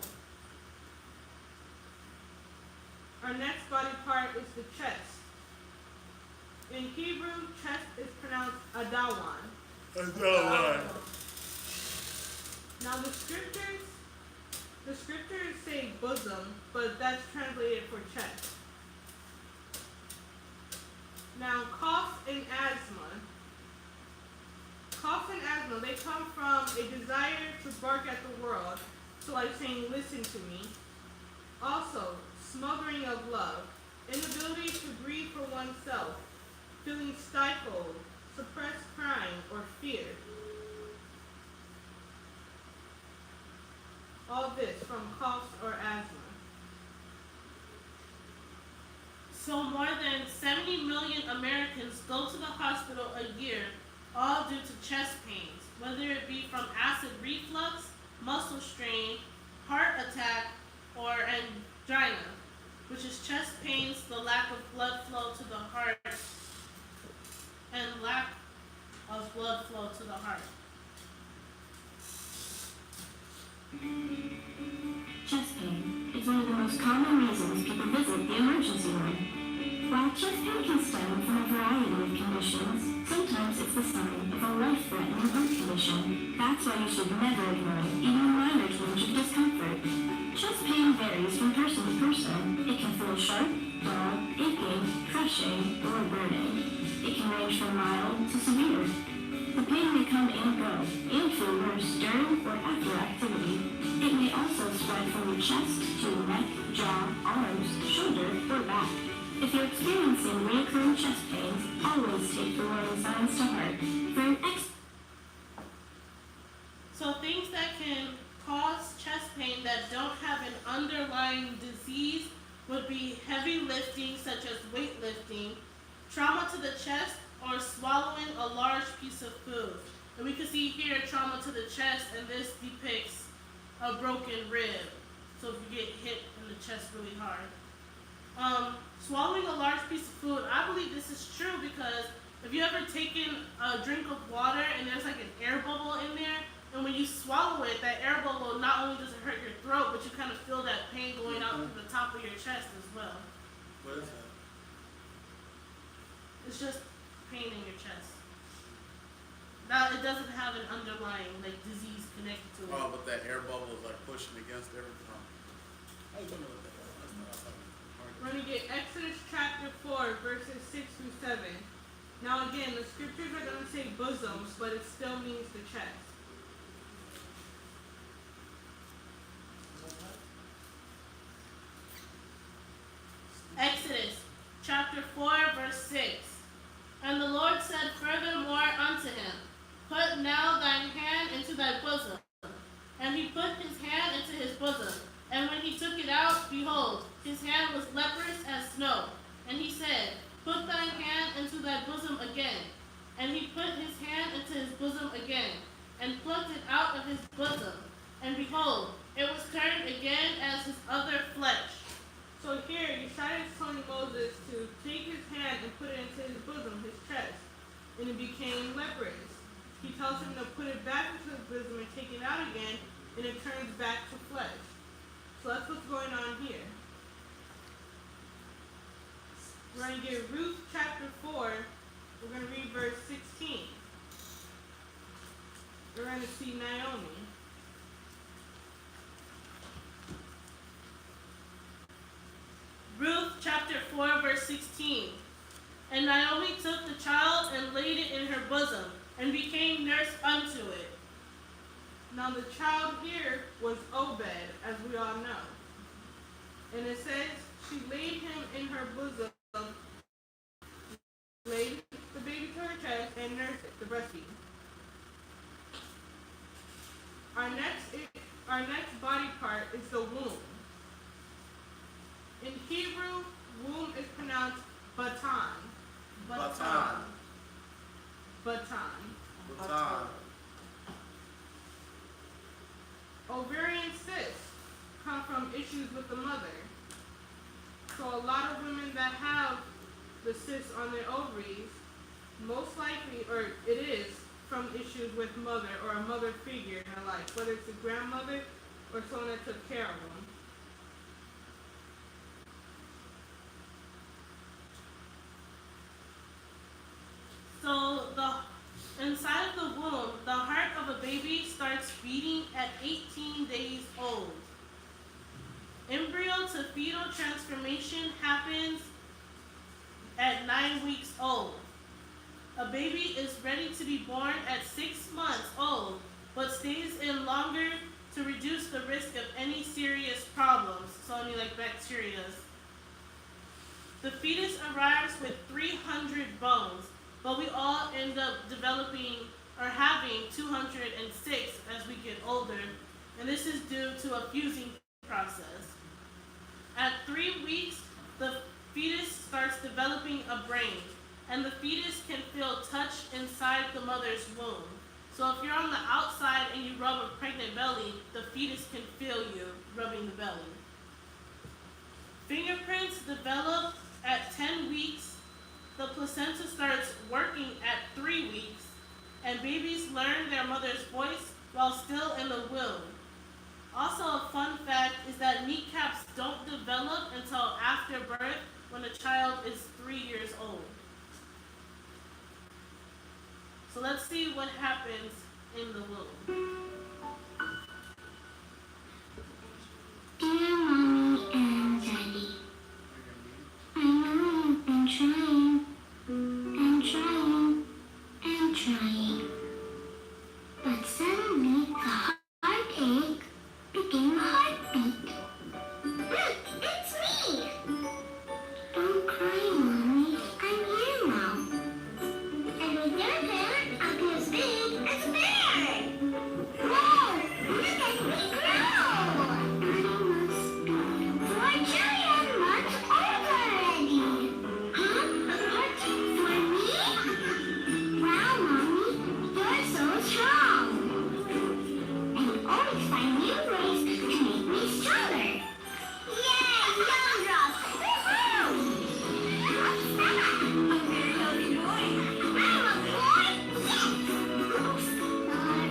Our next body part is the chest. In Hebrew, chest is pronounced adawan. Now the scriptures say bosom, but that's translated for chest. Now cough and asthma. Cough and asthma, they come from a desire to bark at the world. So like saying, listen to me. Also, smothering of love, inability to breathe for oneself, feeling stifled, suppressed crying, or fear. All this from coughs or asthma. So more than 70 million Americans go to the hospital a year, all due to chest pains, whether it be from acid reflux, muscle strain, heart attack, or angina, which is chest pains, the lack of blood flow to the heart, and lack of blood flow to the heart. Chest pain is one of the most common reasons people visit the emergency room. While chest pain can stem from a variety of conditions, sometimes it's the sign of a life-threatening heart condition. That's why you should never ignore it, even a minor twinge of discomfort. Chest pain varies from person to person. It can feel sharp, dull, aching, crushing, or burning. It can range from mild to severe. The pain may come and go, and feel worse during or after activity. It may also spread from your chest to your neck, jaw, arms, shoulder, or back. If you're experiencing recurring chest pains, always take the warning signs to heart. For an So things that can cause chest pain that don't have an underlying disease would be heavy lifting, such as weightlifting, trauma to the chest, or swallowing a large piece of food. And we can see here trauma to the chest, and this depicts a broken rib. So if you get hit in the chest really hard. Swallowing a large piece of food, I believe this is true because if you ever taken a drink of water and there's like an air bubble in there, and when you swallow it, that air bubble not only does it hurt your throat, but you kind of feel that pain going out from the top of your chest as well. What is that? It's just pain in your chest. Now, it doesn't have an underlying like disease connected to it. Oh, but that air bubble is like pushing against everything. I don't know what that is. That's not something. We're going to get Exodus chapter 4, verses 6 through 7. Now again, the scriptures are going to say bosoms, but it still means the chest. Exodus chapter 4, verse 6. And the Lord said furthermore unto him, Put now thine hand into thy bosom. And he put his hand into his bosom. And when he took it out, behold, his hand was leprous as snow. And he said, Put thine hand into thy bosom again. And he put his hand into his bosom again, and plucked it out of his bosom. And behold, it was turned again as his other flesh. So here, Yeshua is telling Moses to take his hand and put it into his bosom, his chest, and it became leprous. He tells him to put it back into his bosom and take it out again, and it turns back to flesh. So that's what's going on here. We're going to get Ruth chapter 4. We're going to read verse 16. We're going to see Naomi. Ruth chapter 4, verse 16. And Naomi took the child and laid it in her bosom, and became nurse unto it. Now the child here was Obed, as we all know. And it says she laid him in her bosom, laid the baby to her chest, and nursed it, the breastfeed. Our next body part is the womb. In Hebrew, womb is pronounced batan. Batan. Batan. Batan. Ovarian cysts come from issues with the mother. So a lot of women that have the cysts on their ovaries, most likely, or it is, from issues with mother or a mother figure in their life, whether it's a grandmother or someone that took care of them. So inside of the womb, the heart of a baby starts beating at 18 days old. Embryo to fetal transformation happens at 9 weeks old. A baby is ready to be born at 6 months old, but stays in longer to reduce the risk of any serious problems, so any like bacteria. The fetus arrives with 300 bones, but we all end up developing or having 206 as we get older, and this is due to a fusing process. At 3 weeks, the fetus starts developing a brain, and the fetus can feel touch inside the mother's womb. So if you're on the outside and you rub a pregnant belly, the fetus can feel you rubbing the belly. Fingerprints develop at 10 weeks. The placenta starts working at 3 weeks, and babies learn their mother's voice while still in the womb. Also, a fun fact is that kneecaps don't develop until after birth when a child is 3 years old. So let's see what happens in the womb. Dear Mommy and Daddy, I know you've been trying and trying and trying, but suddenly the heartache became a heartbeat. Look, it's me! Don't cry, Mommy. I'm here now. And with your parent, I'll be as big as a bear! Whoa! Look at me grow! I must be 4 trillion months old already! Huh? 4 for me? Wow, Mommy, you're so strong! And you always find new ways to make me stronger! Yay! Young drops! Woohoo! What's that? A very healthy boy! I'm a boy? Yes! Oops! Sorry.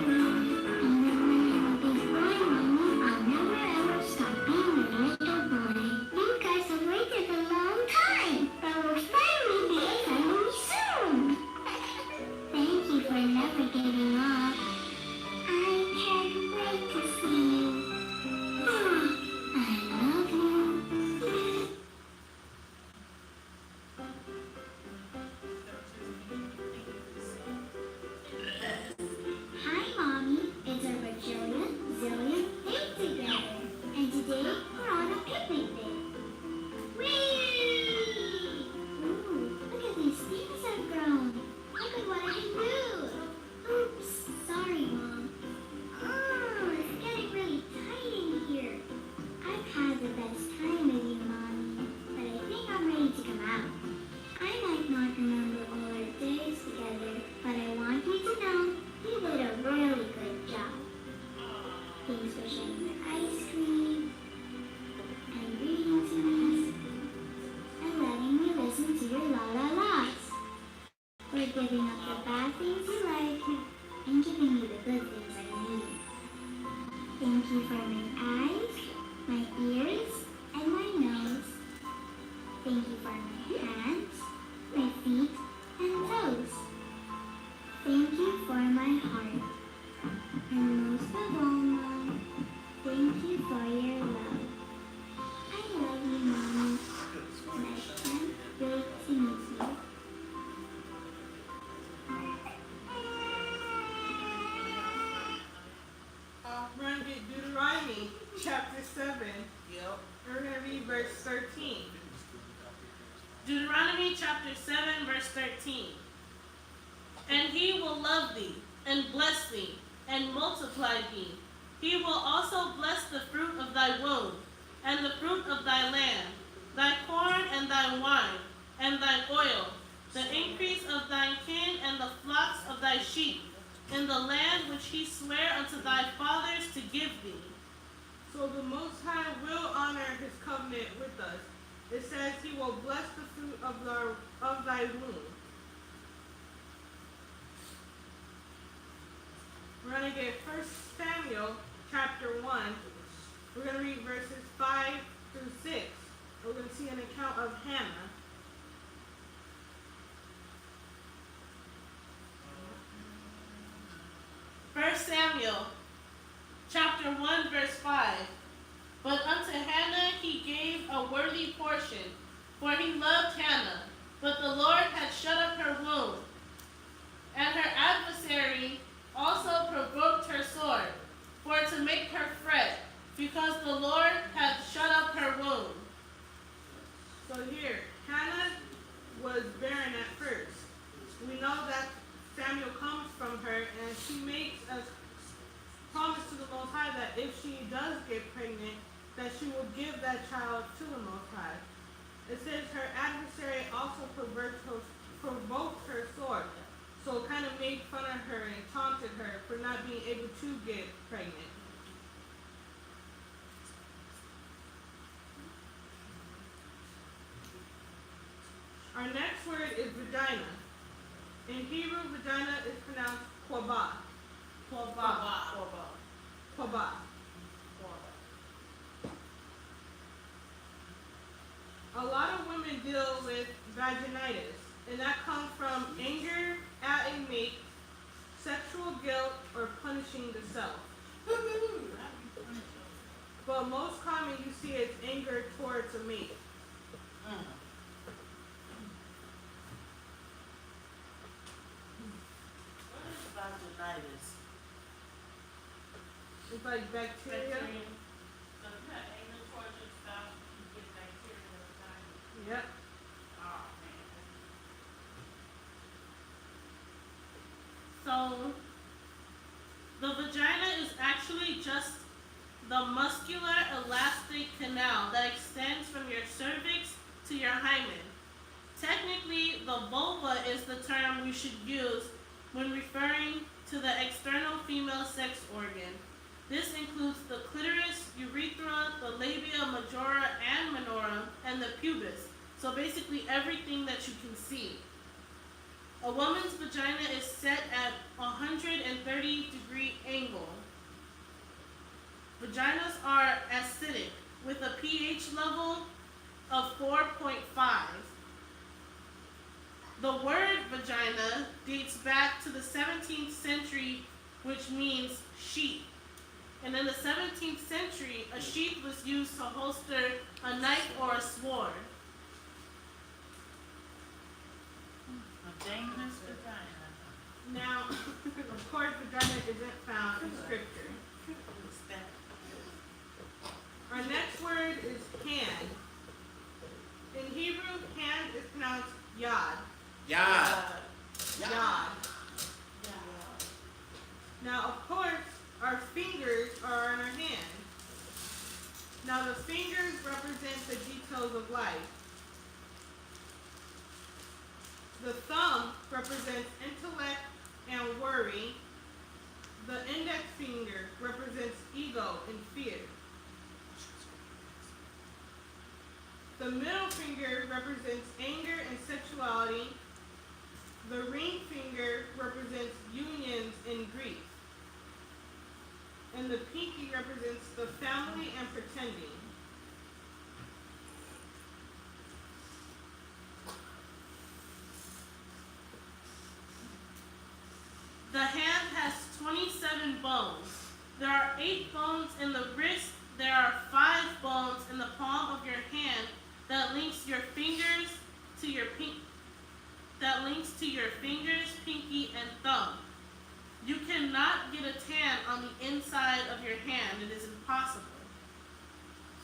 Even when I'm a big boy, Mommy, I'll never ever stop being a little boy. You guys have waited a long time, but we'll finally be a family soon. Thank you for never giving up. I can't wait to see you. I love you. Hi, Mommy. It's our bajillion, zillion day together. And today, we're on a picnic day. Whee! Ooh, look at these things I've grown. Look at what I can do. Oops, sorry, Mom. Oh, it's getting really tight in here. I've had the best time with you, Mommy, but I think I'm ready to come out. I might not remember all our days together, but I want you to know you did a really good job. Thanks for sharing your ice cream and reading to me and letting me listen to your la-la-las. For giving up the bad things you like and giving me the good things I need. Thank you for my eyes, my ears, and my nose. Thank you for my hands, my feet, and toes. Thank you for my heart. And most of all, Mom, thank you for your love. I love you, Mommy, and I can't wait to meet you. We're going to get Deuteronomy chapter 7. Yep. We're going to read verse 13. Deuteronomy chapter 7, verse 13. And he will love thee, and bless thee, and multiply thee. He will also bless the fruit of thy womb, and the fruit of thy land, thy corn and thy wine, and thy oil, the increase of thine kin and the flocks of thy sheep, in the land which he sware unto thy fathers to give thee. So the Most High will honor his covenant with us. It says he will bless the fruit of thy womb. We're going to get 1 Samuel chapter 1. We're going to read verses 5 through 6. We're going to see an account of Hannah. First Samuel chapter 1, verse 5. But unto Hannah he gave a worthy portion, for he loved Hannah. But the Lord had shut up her womb, and her adversary also provoked her sword, for to make her fret, because the Lord had shut up her womb. So here, Hannah was barren at first. We know that Samuel comes from her, and she makes a promise to the Most High that if she does get pregnant, that she will give that child to the Most High. It says her adversary also provoked her sword. So it kind of made fun of her and taunted her for not being able to get pregnant. Our next word is vagina. In Hebrew, vagina is pronounced kwabah. Kwabah. A lot of women deal with vaginitis, and that comes from anger at a mate, sexual guilt, or punishing the self. But most common you see is anger towards a mate. What is vaginitis? It's like bacteria. So if you have anger towards your spouse, you get bacteria in the vagina. Yep. Oh, man. So, the vagina is actually just the muscular elastic canal that extends from your cervix to your hymen. Technically, the vulva is the term we should use when referring to the external female sex organ. This includes the clitoris, urethra, the labia majora and minora, and the pubis. So basically everything that you can see. A woman's vagina is set at 130-degree angle. Vaginas are acidic with a pH level of 4.5. The word vagina dates back to the 17th century, which means sheath. And in the 17th century, a sheath was used to holster a knife or a sword. A dangerous vagina. Now, of course, vagina isn't found in scripture. What's that? Our next word is hand. In Hebrew, hand is pronounced yad. Yeah. Yad. Now, of course, our fingers are on our hand. Now, the fingers represent the details of life. The thumb represents intellect and worry. The index finger represents ego and fear. The middle finger represents anger and sexuality. The ring finger represents unions and grief. And the pinky represents the family and pretending. The hand has 27 bones. There are 8 bones in the wrist. There are 5 bones in the palm of your hand that links your fingers to your pinky, and thumb. You cannot get a tan on the inside of your hand. It is impossible.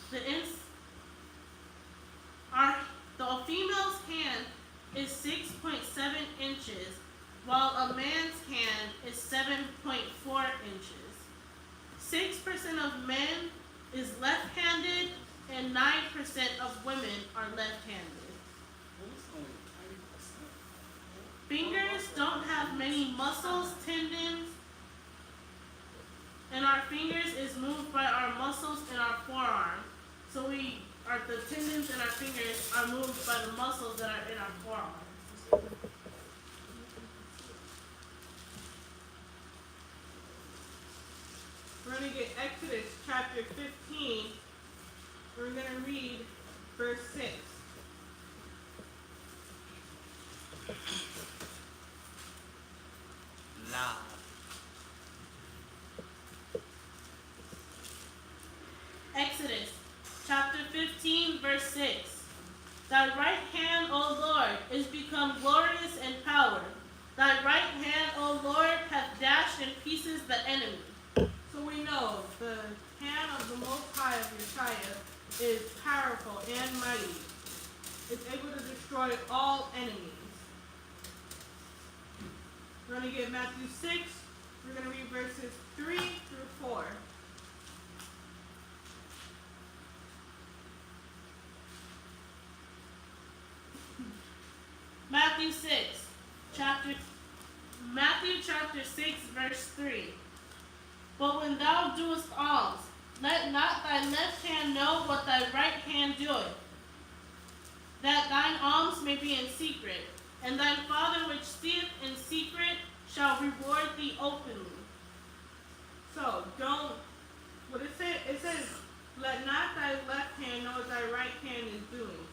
The female's hand is 6.7 inches, while a man's hand is 7.4 inches. 6% of men is left-handed, and 9% of women are left-handed. Fingers don't have many muscles, tendons, and our fingers is moved by our muscles in our forearm. So the tendons in our fingers are moved by the muscles that are in our forearm. We're going to get Exodus chapter 15. We're going to read verse 6. Loud. Exodus chapter 15, verse 6. Thy right hand, O Lord, is become glorious in power. Thy right hand, O Lord, hath dashed in pieces the enemy. So we know the hand of the Most High of Yeshua is powerful and mighty. It's able to destroy all enemies. We're going to get Matthew 6. We're going to read verses 3 through 4. Matthew chapter 6, verse 3. But when thou doest alms, let not thy left hand know what thy right hand doeth, that thine alms may be in secret, and thy Father which seeth in secret shall reward thee openly. So don't, what it says? It says, let not thy left hand know what thy right hand is doing.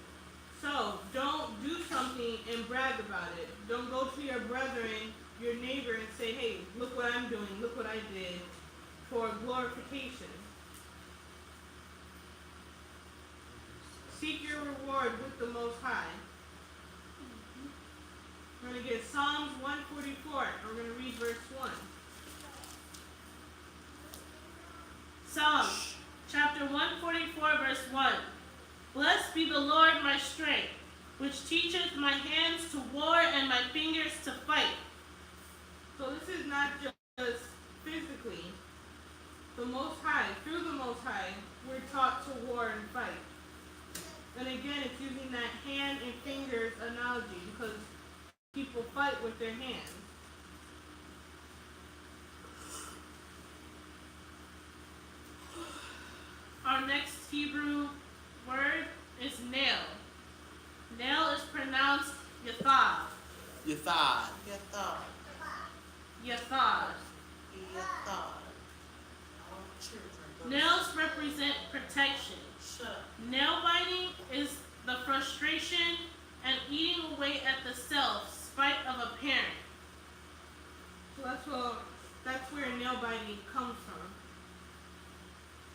So don't do something and brag about it. Don't go to your brethren, your neighbor, and say, hey, look what I'm doing, look what I did, for glorification. Seek your reward with the Most High. We're going to get Psalms 144. We're going to read verse 1. Psalms chapter 144, verse 1. Blessed be the Lord my strength, which teacheth my hands to war and my fingers to fight. So this is not just physically. The Most High, through the Most High, we're taught to war and fight. And again, it's using that hand and fingers analogy because people fight with their hands. Our next Hebrew word is nail. Nail is pronounced yathad. Your thigh. Your thought. Yathad. Your thought. All children. Nails represent protection. Shut up. Nail biting is the frustration and eating away at the self, spite of a parent. So that's where nail biting comes from.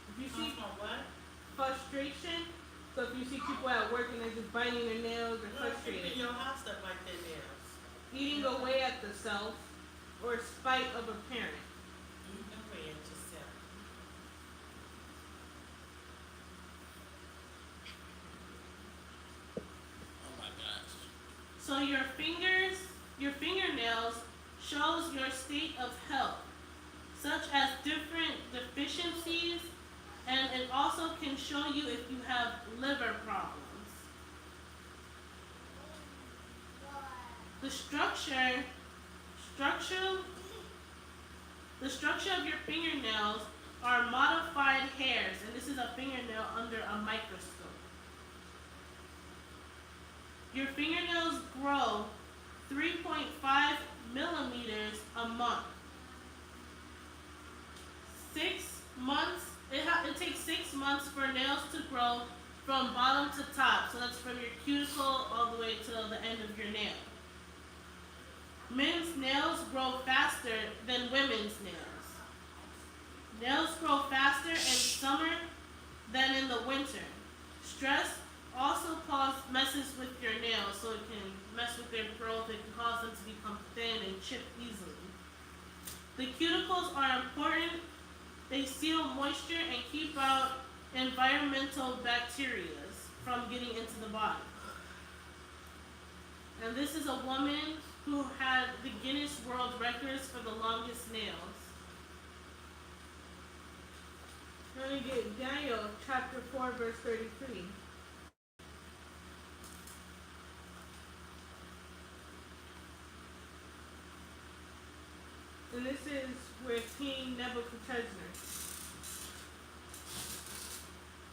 If you Come see from what? frustration, so if you see people at work and they're just biting their nails or People frustrated, in your house that bite their nails. eating away at the self or spite of a parent. Eating away at yourself. Oh my gosh. So your fingernails shows your state of health, such as different deficiencies, and it also can show you if you have liver problems. The structure of your fingernails are modified hairs, and this is a fingernail under a microscope. Your fingernails grow 3.5 millimeters a month. 6 months, it takes 6 months for nails to grow from bottom to top. So that's from your cuticle all the way to the end of your nail. Men's nails grow faster than women's nails. Nails grow faster in summer than in the winter. Stress also messes with your nails, so it can mess with their growth. It can cause them to become thin and chip easily. The cuticles are important. They seal moisture and keep out environmental bacteria from getting into the body. And this is a woman who had the Guinness World Records for the longest nails. We're going to get Daniel chapter 4, verse 33. And this is where King Nebuchadnezzar.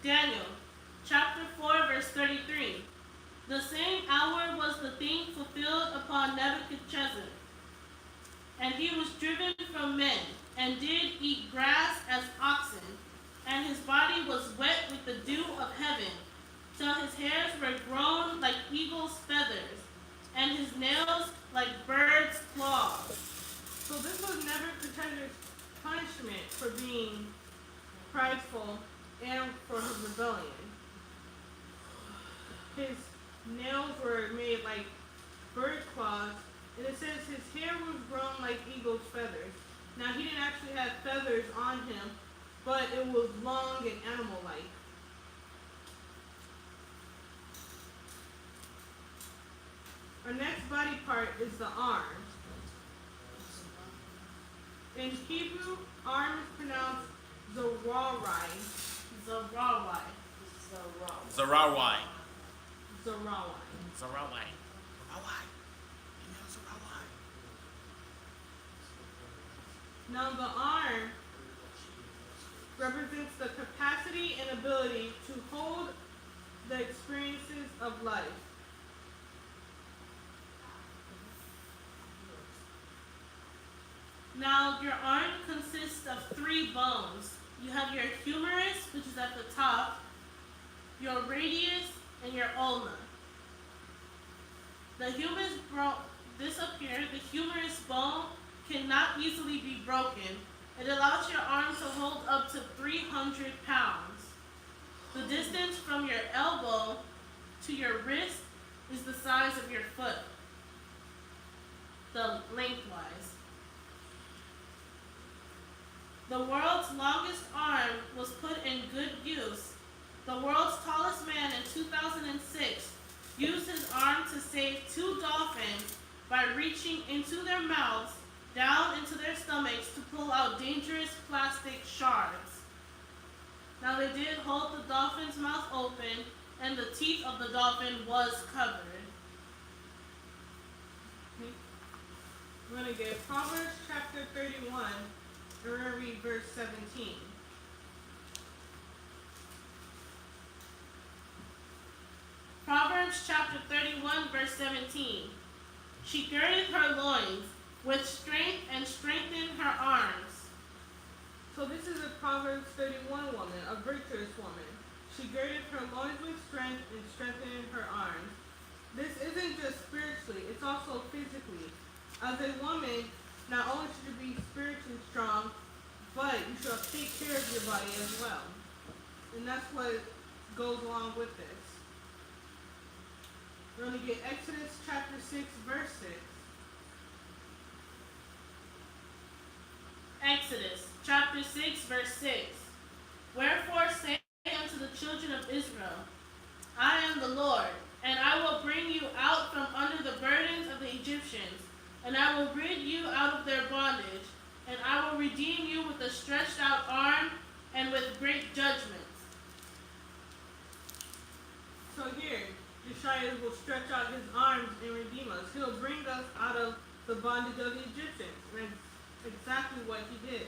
Daniel, chapter 4, verse 33. The same hour was the thing fulfilled upon Nebuchadnezzar, and he was driven from men, and did eat grass as oxen, and his body was wet with the dew of heaven, till his hairs were grown like eagle's feathers, and his nails like birds' claws. So this was Nebuchadnezzar's punishment for being prideful and for his rebellion. His nails were made like bird claws, and it says his hair was grown like eagle's feathers. Now he didn't actually have feathers on him, but it was long and animal-like. Our next body part is the arm. In Hebrew, arm is pronounced Zarawai. Zarawai. Zarawai. Zarawai. Zarawai. Now the arm represents the capacity and ability to hold the experiences of life. Now, your arm consists of 3 bones. You have your humerus, which is at the top, your radius, and your ulna. The humerus the humerus bone cannot easily be broken. It allows your arm to hold up to 300 pounds. The distance from your elbow to your wrist is the size of your foot, the lengthwise. The world's longest arm was put in good use. The world's tallest man in 2006 used his arm to save 2 dolphins by reaching into their mouths, down into their stomachs to pull out dangerous plastic shards. Now they did hold the dolphin's mouth open, and the teeth of the dolphin was covered. We're going to get Proverbs chapter 31, and we're going to read verse 17. Proverbs chapter 31, verse 17. She girded her loins with strength and strengthened her arms. So this is a Proverbs 31 woman, a virtuous woman. She girded her loins with strength and strengthened her arms. This isn't just spiritually, it's also physically. As a woman, not only should you be spiritually strong, but you should take care of your body as well. And that's what goes along with this. We're going to get Exodus chapter 6, verse 6. Exodus chapter 6, verse 6. Wherefore say unto the children of Israel, I am the Lord, and I will bring you out from under the burdens of the Egyptians, and I will rid you out of their bondage, and I will redeem you with a stretched out arm and with great judgments. So here, Yeshua will stretch out his arms and redeem us. He'll bring us out of the bondage of the Egyptians. And that's exactly what he did.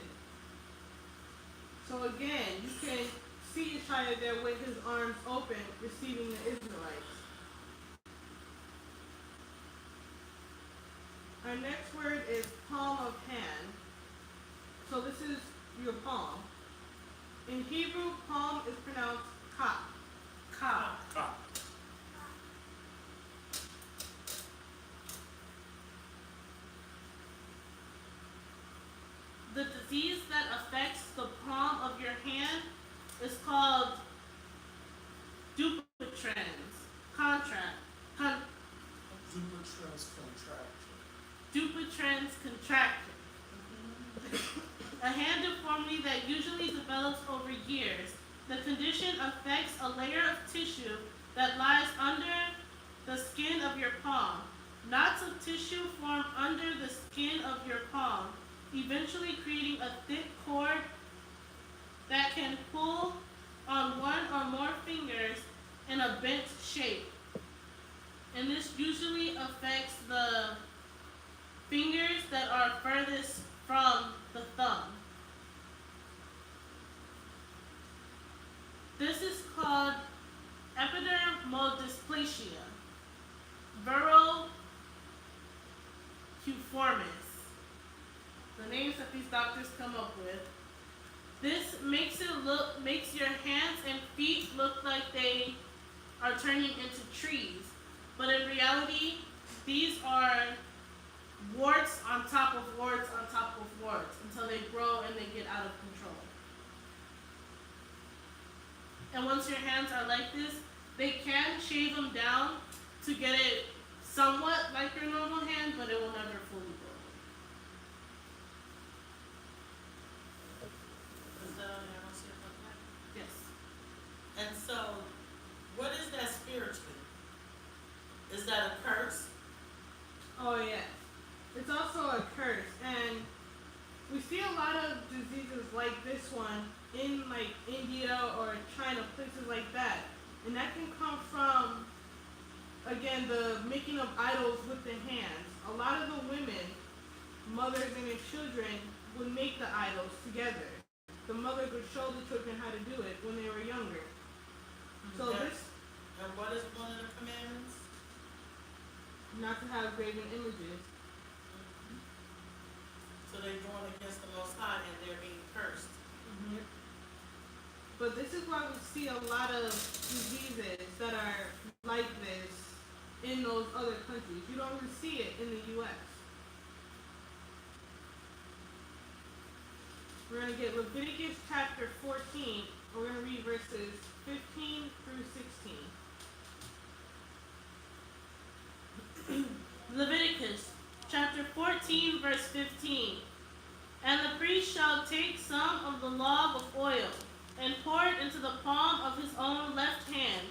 So again, you can see Yeshua there with his arms open, receiving the Israelites. Our next word is palm of hand. So this is your palm. In Hebrew, palm is pronounced kaf. Ka. The disease that affects the palm of your hand is called Dupuytren's contraction. Dupuytren's contraction. A hand deformity that usually develops over years. The condition affects a layer of tissue that lies under the skin of your palm. Knots of tissue form under the skin of your palm, eventually creating a thick cord that can pull on one or more fingers in a bent shape. And this usually affects the fingers that are furthest from the thumb. This is called epidermodysplasia, verruciformis, the names that these doctors come up with. This makes your hands and feet look like they are turning into trees, but in reality, these are warts on top of warts on top of warts until they grow and they get out of control. And once your hands are like this, they can shave them down to get it somewhat like your normal hand, but it will never fully grow. Yes. And so, what is that spiritually? Is that a curse? Oh yes. It's also a curse. And we see a lot of diseases like this one in like India or China, places like that. And that can come from, again, the making of idols with the hands. A lot of the women, mothers and their children, would make the idols together. The mother would show the children how to do it when they were younger. So this, And what is one of the commandments? not to have graven images. So they're going against the Most High and they're being cursed. But this is why we see a lot of diseases that are like this in those other countries. You don't really see it in the U.S. We're going to get Leviticus chapter 14. We're going to read verses 15 through 16. Leviticus chapter 14, verse 15. And the priest shall take some of the log of oil and pour it into the palm of his own left hand.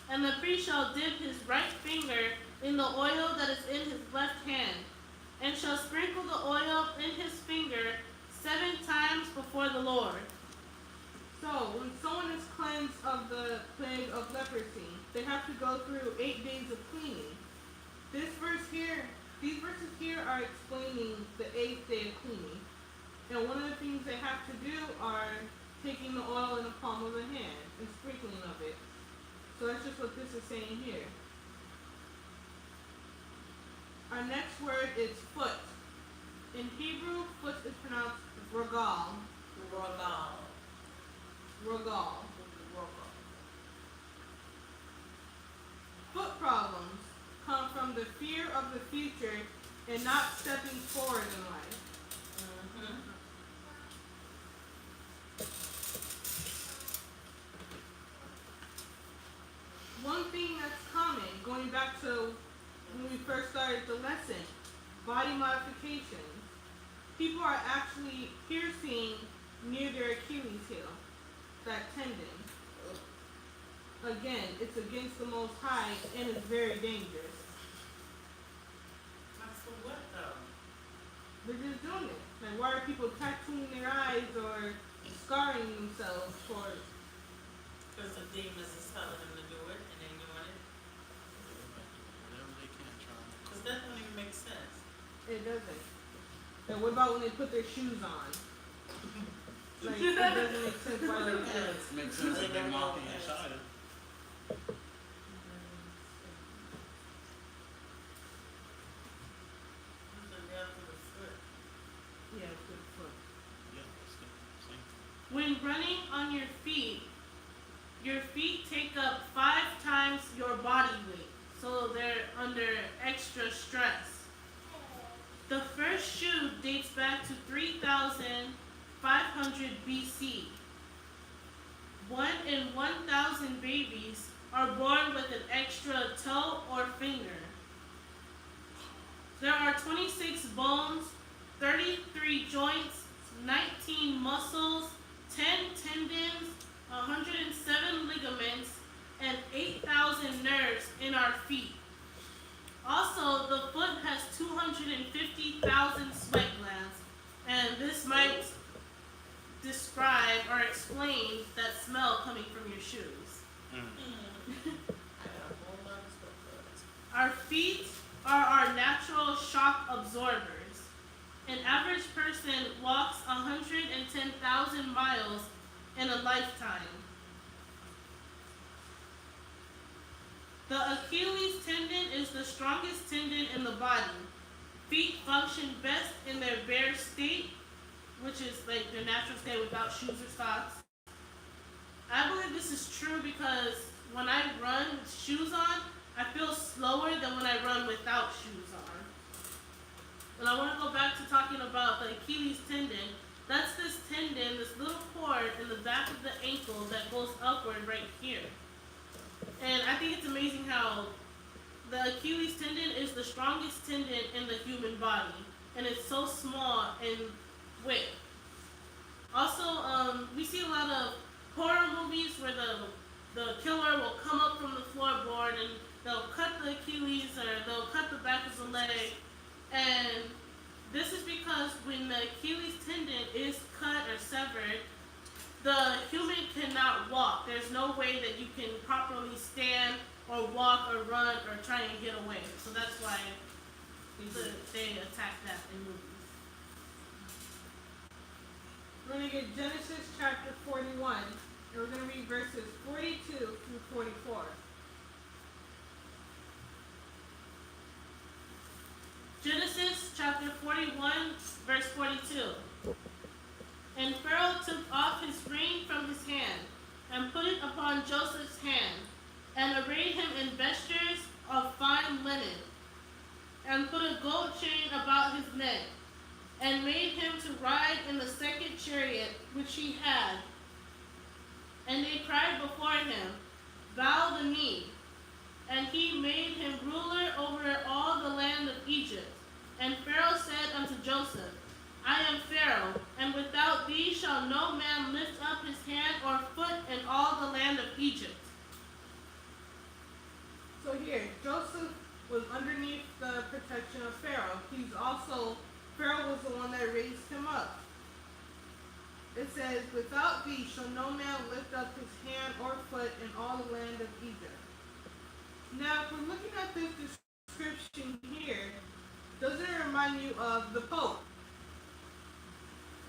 And the priest shall dip his right finger in the oil that is in his left hand, and shall sprinkle the oil in his finger 7 times before the Lord. So, when someone is cleansed of the plague of leprosy, they have to go through 8 days of cleaning. This verse here, these verses here are explaining the 8th day of cleaning. And one of the things they have to do are taking the oil in the palm of the hand and sprinkling of it. So that's just what this is saying here. Our next word is foot. In Hebrew, foot is pronounced ragal. Ragal. Foot problems come from the fear of the future and not stepping forward in life. One thing that's common, going back to when we first started the lesson, body modifications. People are actually piercing near their Achilles heel, that tendon. Again, it's against the Most High and it's very dangerous. For what though? They're just doing it. Like, why are people tattooing their eyes or scarring themselves for it? Because the demons is telling them to do it and they're doing it. Whatever they can try. Because that don't even make sense. It doesn't. And what about when they put their shoes on? Like, it doesn't make sense why they do it. Makes sense if they're walking inside it. Yeah, good foot. Yeah, that's the same. When running on your feet take up 5 times your body weight, so they're under extra stress. The first shoe dates back to 3,500 BC. 1 in 1,000 babies are born with an extra toe or finger. There are 26 bones, 33 joints, 19 muscles, 10 tendons, 107 ligaments, and 8,000 nerves in our feet. Also, the foot has 250,000 sweat glands, and this might describe or explain that smell coming from your shoes. Our feet are our natural shock absorbers. An average person walks 110,000 miles in a lifetime. The Achilles tendon is the strongest tendon in the body. Feet function best in their bare state, which is like their natural state without shoes or socks. I believe this is true because when I run with shoes on, I feel slower than when I run without shoes on. And I want to go back to talking about the Achilles tendon. That's this tendon, this little cord in the back of the ankle that goes upward right here. And I think it's amazing how the Achilles tendon is the strongest tendon in the human body. And it's so small in width. Also, we see a lot of horror movies where the killer will come up from the floorboard and they'll cut the Achilles or they'll cut the back of the leg. And this is because when the Achilles tendon is cut or severed, the human cannot walk. There's no way that you can properly stand or walk or run or try and get away. So that's why they attack that in movies. We're going to get Genesis chapter 41, and we're going to read verses 42 through 44. Genesis chapter 41, verse 42. And Pharaoh took off his ring from his hand, and put it upon Joseph's hand, and arrayed him in vestures of fine linen, and put a gold chain about his neck, and made him to ride in the second chariot which he had. And they cried before him, Bow the knee. And he made him ruler over all the land of Egypt. And Pharaoh said unto Joseph, I am Pharaoh, and without thee shall no man lift up his hand or foot in all the land of Egypt. So here, Joseph was underneath the protection of Pharaoh. Pharaoh was the one that raised him up. It says, without thee shall no man lift up his hand or foot in all the land of Egypt. Now, if we're looking at this description here, doesn't it remind you of the Pope?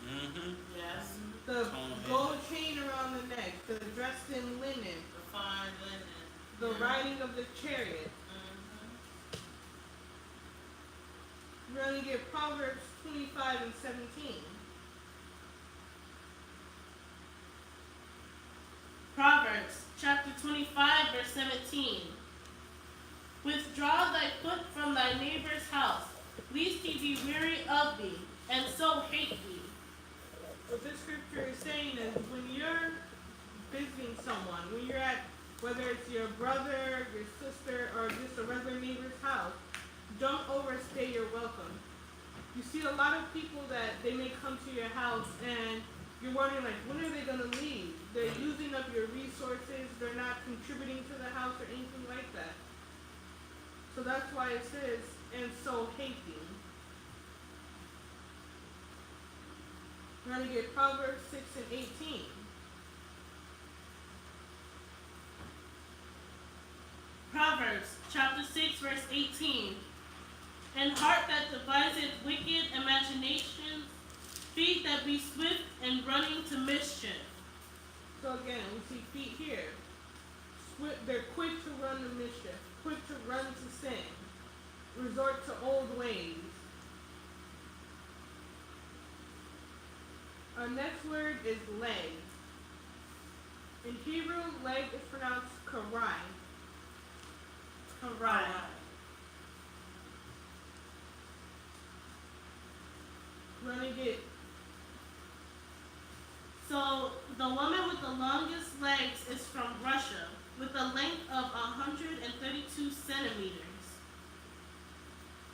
Mm-hmm. Yes. The gold chain around the neck, the dressed in linen, The fine linen. the riding of the chariot. We're going to get Proverbs 25 and 17. Proverbs chapter 25, verse 17. Withdraw thy foot from thy neighbor's house, lest he be weary of thee, and so hate thee. What this scripture is saying is when you're visiting someone, when you're at, whether it's your brother, your sister, or just a regular neighbor's house, don't overstay your welcome. You see a lot of people that they may come to your house and you're wondering, like, when are they going to leave? They're using up your resources. They're not contributing to the house or anything like that. So that's why it says, and so hate thee. We're going to get Proverbs 6 and 18. Proverbs chapter 6, verse 18. An heart that deviseth wicked imaginations, feet that be swift and running to mischief. So again, we see feet here. They're quick to run to mischief, quick to run to sin, resort to old ways. Our next word is leg. In Hebrew, leg is pronounced karai. Karai. We're going to get So the woman with the longest legs is from Russia, with a length of 132 centimeters.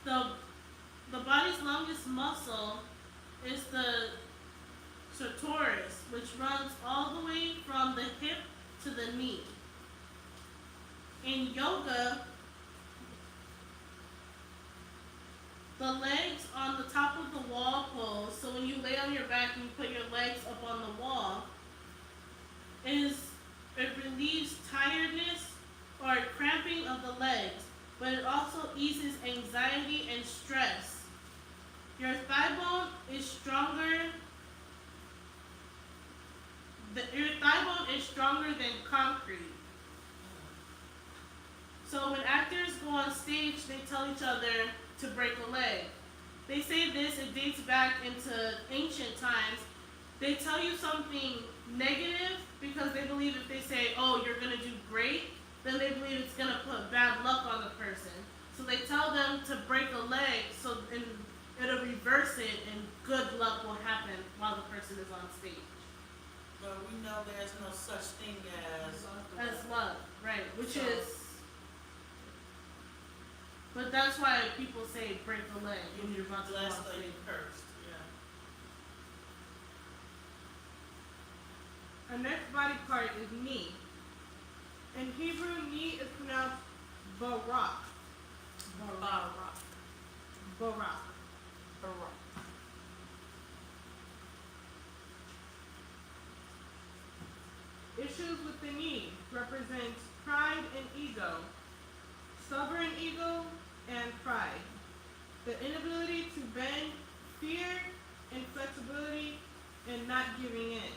The body's longest muscle is the sartorius, which runs all the way from the hip to the knee. In yoga, the legs on the top of the wall pose, so when you lay on your back and you put your legs up on the wall, it relieves tiredness or cramping of the legs, but it also eases anxiety and stress. Your thigh bone is stronger. Your thigh bone is stronger than concrete. So when actors go on stage, they tell each other to break a leg. They say this, it dates back into ancient times. They tell you something negative because they believe if they say, oh, you're going to do great, then they believe it's going to put bad luck on the person. So they tell them to break a leg so it'll reverse it and good luck will happen while the person is on stage. But we know there's no such thing as luck, right, which is... But that's why people say break the leg when you're about to go on blessed or stage. you're cursed. Yeah. our next body part is knee. In Hebrew, knee is pronounced barak. Barak. Issues with the knee represent pride and ego, stubborn ego, and pride. The inability to bend, fear, inflexibility, and not giving in.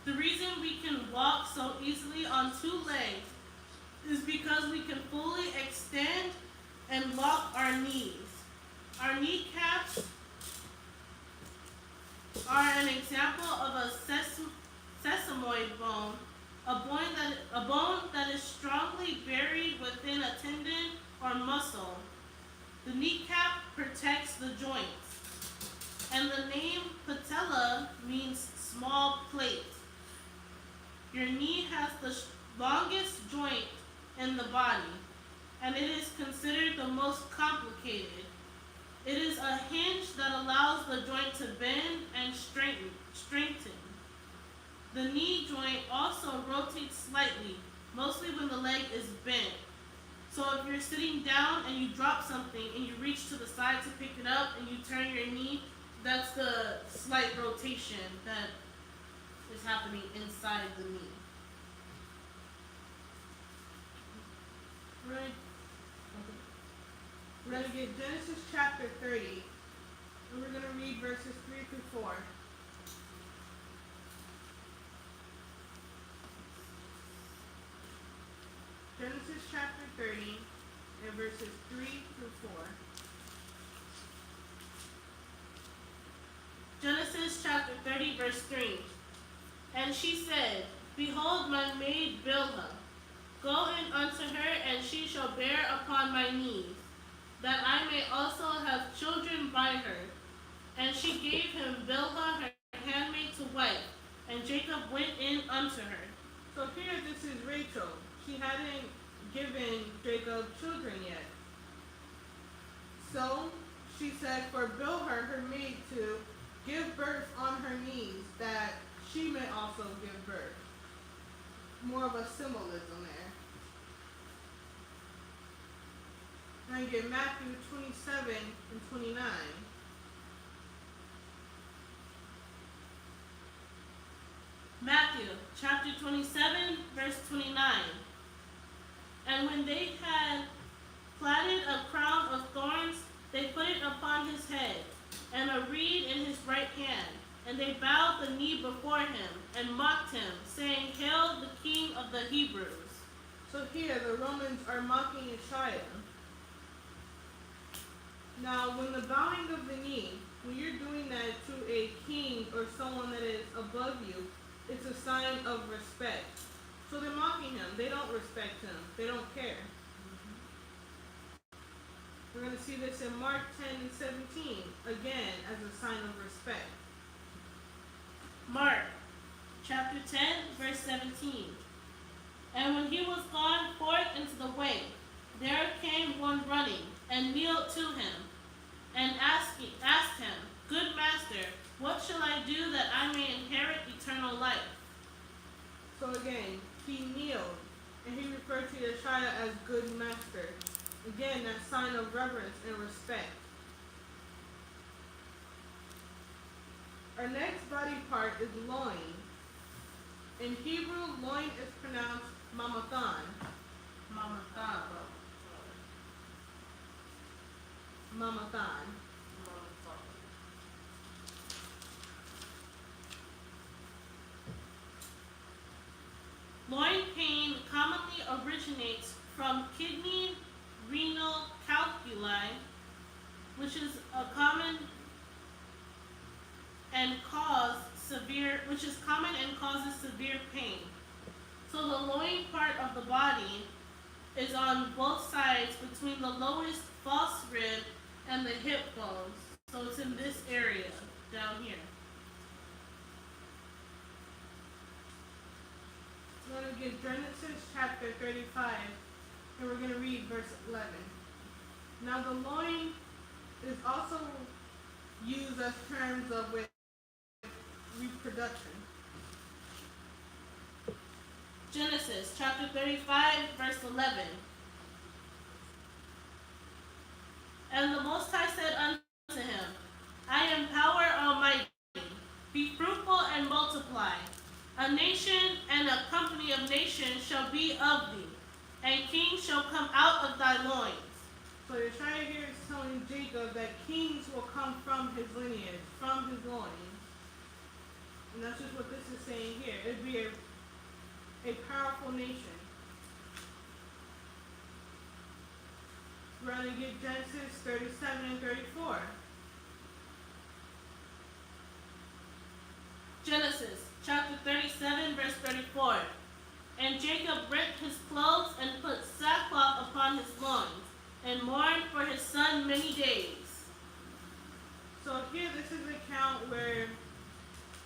The reason we can walk so easily on two legs is because we can fully extend and lock our knees. Our kneecaps are an example of a sesamoid bone, a bone that is strongly buried within a tendon or muscle. The kneecap protects the joints, and the name patella means small plate. Your knee has the longest joint in the body, and it is considered the most complicated. It is a hinge that allows the joint to bend and strengthen. The knee joint also rotates slightly, mostly when the leg is bent. So if you're sitting down and you drop something and you reach to the side to pick it up and you turn your knee, that's the slight rotation that is happening inside the knee. Right. We're going to get Genesis chapter 30, and we're going to read verses 3 through 4. Genesis chapter 30, and verses 3 through 4. Genesis chapter 30, verse 3. And she said, Behold my maid Bilhah. Go in unto her, and she shall bear upon my knees, that I may also have children by her. And she gave him Bilhah her handmaid to wife, and Jacob went in unto her. So here this is Rachel. She hadn't given Jacob children yet. So she said for Bilhah, her maid, to give birth on her knees, that she may also give birth. More of a symbolism there. Now you get Matthew 27 and 29. Matthew chapter 27, verse 29. And when they had plaited a crown of thorns, they put it upon his head, and a reed in his right hand. And they bowed the knee before him, and mocked him, saying, Hail the King of the Hebrews. So here the Romans are mocking Yeshua. Now when the bowing of the knee, when you're doing that to a king or someone that is above you, it's a sign of respect. So they're mocking him. They don't respect him. They don't care. We're going to see this in Mark 10 and 17, again, as a sign of respect. Mark chapter 10, verse 17. And when he was gone forth into the way, there came one running, and kneeled to him, and asked him, Good master, what shall I do that I may inherit eternal life? So again, he kneeled, and he referred to Yeshua as good master. Again, that sign of reverence and respect. Our next body part is loin. In Hebrew, loin is pronounced mamathan. Mamathan. Mamathan. Loin pain commonly originates from kidney renal calculi, which is common and causes severe pain. So the loin part of the body is on both sides between the lowest false rib and the hip bones. So it's in this area down here. We're going to get Genesis chapter 35, and we're going to read verse 11. Now the loin is also used as terms of with reproduction. Genesis chapter 35, verse 11. And the Most High said unto him, I am power almighty. Be fruitful and multiply. A nation and a company of nations shall be of thee, and kings shall come out of thy loins. So Yeshua here is telling Jacob that kings will come from his lineage, from his loins. And that's just what this is saying here. It'd be a powerful nation. We're going to get Genesis 37 and 34. Genesis chapter 37, verse 34. And Jacob rent his clothes and put sackcloth upon his loins, and mourned for his son many days. So here this is an account where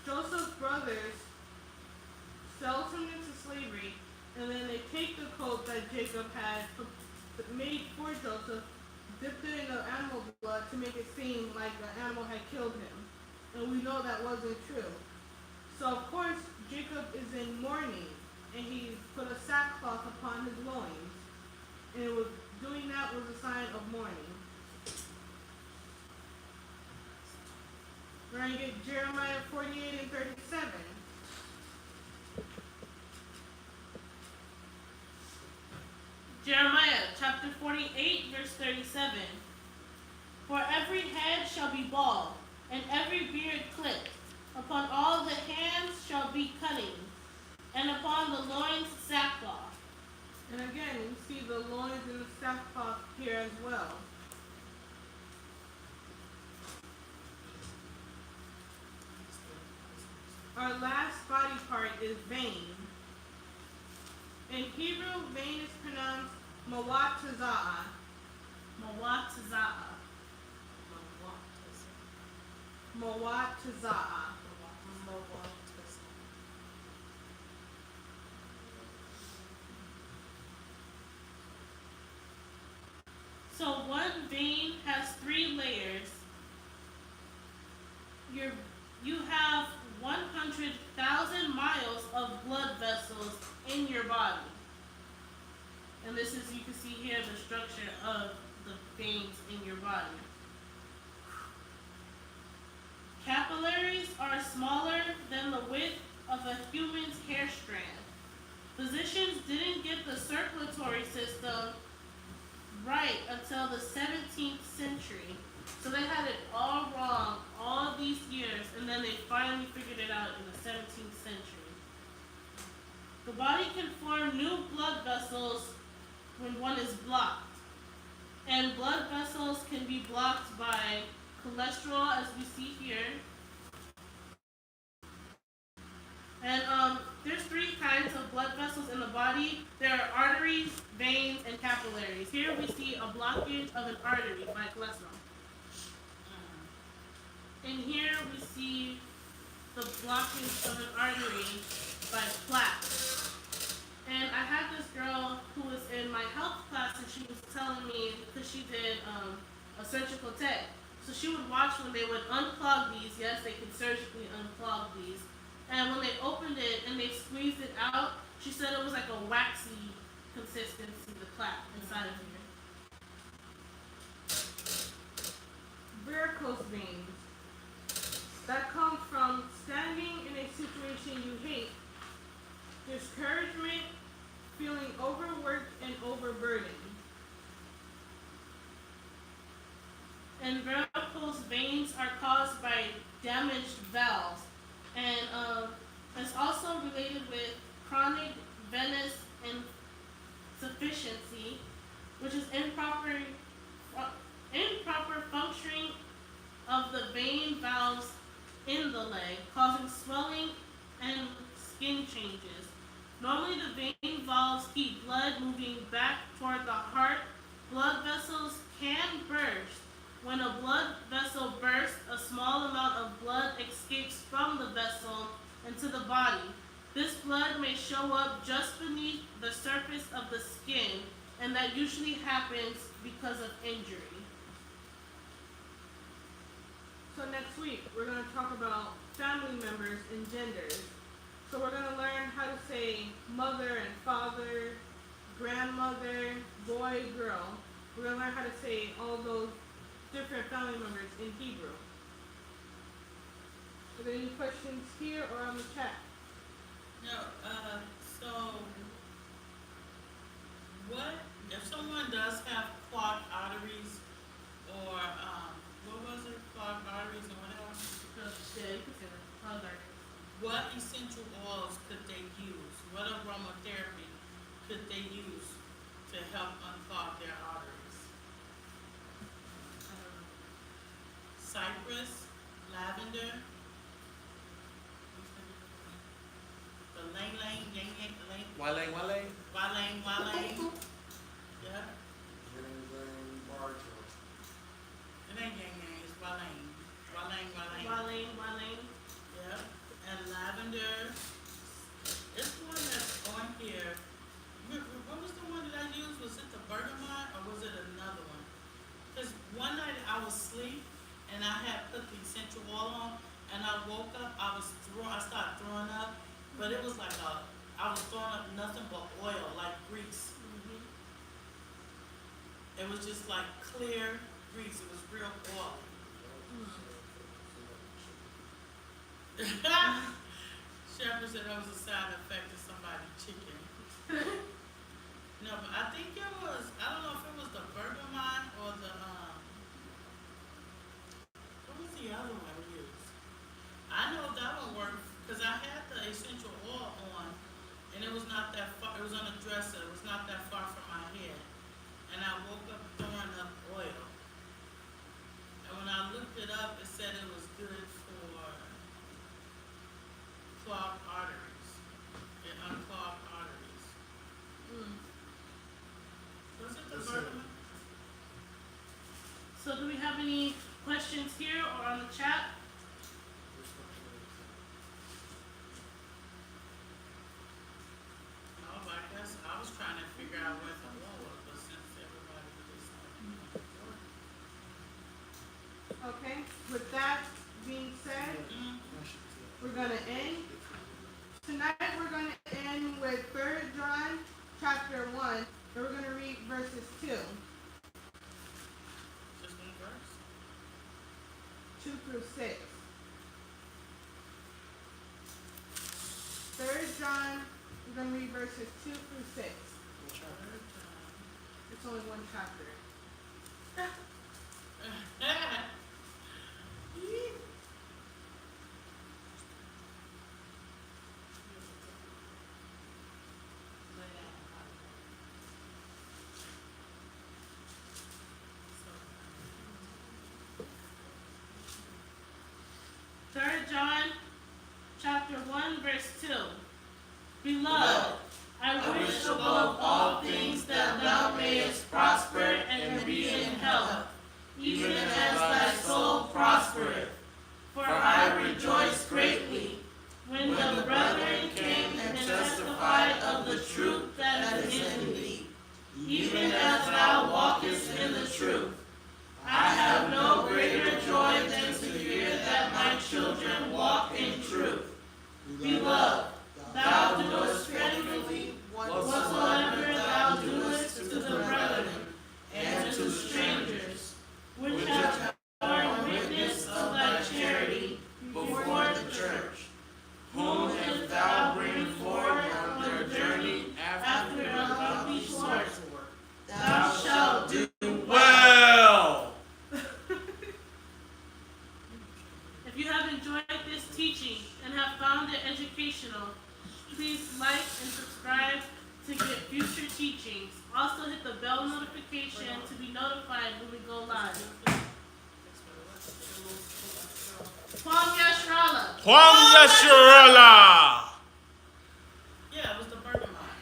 Joseph's brothers sell him into slavery, and then they take the coat that Jacob had made for Joseph, dipped it in the animal blood to make it seem like the animal had killed him. And we know that wasn't true. So of course Jacob is in mourning, and he put a sackcloth upon his loins, and doing that was a sign of mourning. We're going to get Jeremiah 48 and 37. Jeremiah chapter 48, verse 37. For every head shall be bald, and every beard clipped. Upon all the hands shall be cutting, and upon the loins sackcloth. And again, we see the loins and the sackcloth here as well. Our last body part is vein. In Hebrew, vein is pronounced mawataza'ah. Mawataza'ah. Mawataza'ah. So one vein has 3 layers. You have 100,000 miles of blood vessels in your body. And this is, you can see here, the structure of the veins in your body. Capillaries are smaller than the width of a human's hair strand. Physicians didn't get the circulatory system right until the 17th century. So they had it all wrong all these years, and then they finally figured it out in the 17th century. The body can form new blood vessels when one is blocked. And blood vessels can be blocked by cholesterol, as we see here. And there's 3 kinds of blood vessels in the body. There are arteries, veins, and capillaries. Here we see a blockage of an artery by cholesterol. And here we see the blockage of an artery by plaque. And I had this girl who was in my health class, and she was telling me, because she did a surgical tech, so she would watch when they would unclog these. Yes, they could surgically unclog these. And when they opened it and they squeezed it out, she said it was like a waxy consistency, the plaque inside of here. Varicose veins. That comes from standing in a situation you hate, discouragement, feeling overworked and overburdened. And varicose veins are caused by damaged valves. And it's also related with chronic venous insufficiency, which is improper functioning of the vein valves in the leg, causing swelling and skin changes. Normally the vein valves keep blood moving back toward the heart. Blood vessels can burst. When a blood vessel bursts, a small amount of blood escapes from the vessel into the body. This blood may show up just beneath the surface of the skin, and that usually happens because of injury. So next week, we're going to talk about family members and genders. So we're going to learn how to say mother and father, grandmother, boy, girl. We're going to learn how to say all those different family members in Hebrew. Are there any questions here or on the chat? No, so does have clogged arteries or, what was it? Clogged arteries or whatever. Yeah, you can say that. Clogged arteries. What essential oils could they use? What aromatherapy could they use to help unclog their arteries? I don't know. Cypress, lavender, the lang lang, yang yang, lang, Wale, wale. walang walang. Yeah, it ain't yang yang, it's walang. Walang walang. Waling. Yeah, and lavender. It's one that's on here. What was the one that I used? Was it the bergamot or was it another one? Because one night I was asleep and I had put the essential oil on and I woke up, I started throwing up, but it was like I was throwing up nothing but oil, like grease. It was just like clear grease. It was real oily. Shepherd said that was a side effect of somebody's chicken. No, but I think it was, I don't know if it was the bergamot or the, what was the other one we used? I know that one worked, because I had the essential oil on, and it was not that far, it was on a dresser, it was not that far from my head. And I woke up throwing up oil. And when I looked it up, it said it was good for clogged arteries. It unclogged arteries. Was it the bergamot? So do we have any questions here or on the chat? No, but I guess I was trying to figure out where the oil was, but since everybody was Okay, with that being said, we're gonna end. Tonight we're gonna end with 3 John chapter 1, and we're gonna read verses 2 just one verse. through 6. 3 John, we're gonna read verses 2 through 6. It's only one chapter. John chapter 1 verse 2. Beloved, I wish above all things that thou mayest prosper and be in health, even as thy soul prospereth. For I rejoiced greatly when the brethren came and testified of the truth that is in thee, even as thou walkest in the truth. I have no greater joy than to hear that my children walk in truth. Beloved, thou doest faithfully whatsoever thou doest to the brethren and to strangers, which have borne witness of thy charity before the church, whom if thou bring forward on their journey after accomplished work, thou shalt do Well. If you have enjoyed this teaching and have found it educational, please like and subscribe to get future teachings. Also hit the bell notification to be notified when we go live. Kwam Yashrala. Kwam Yasharala.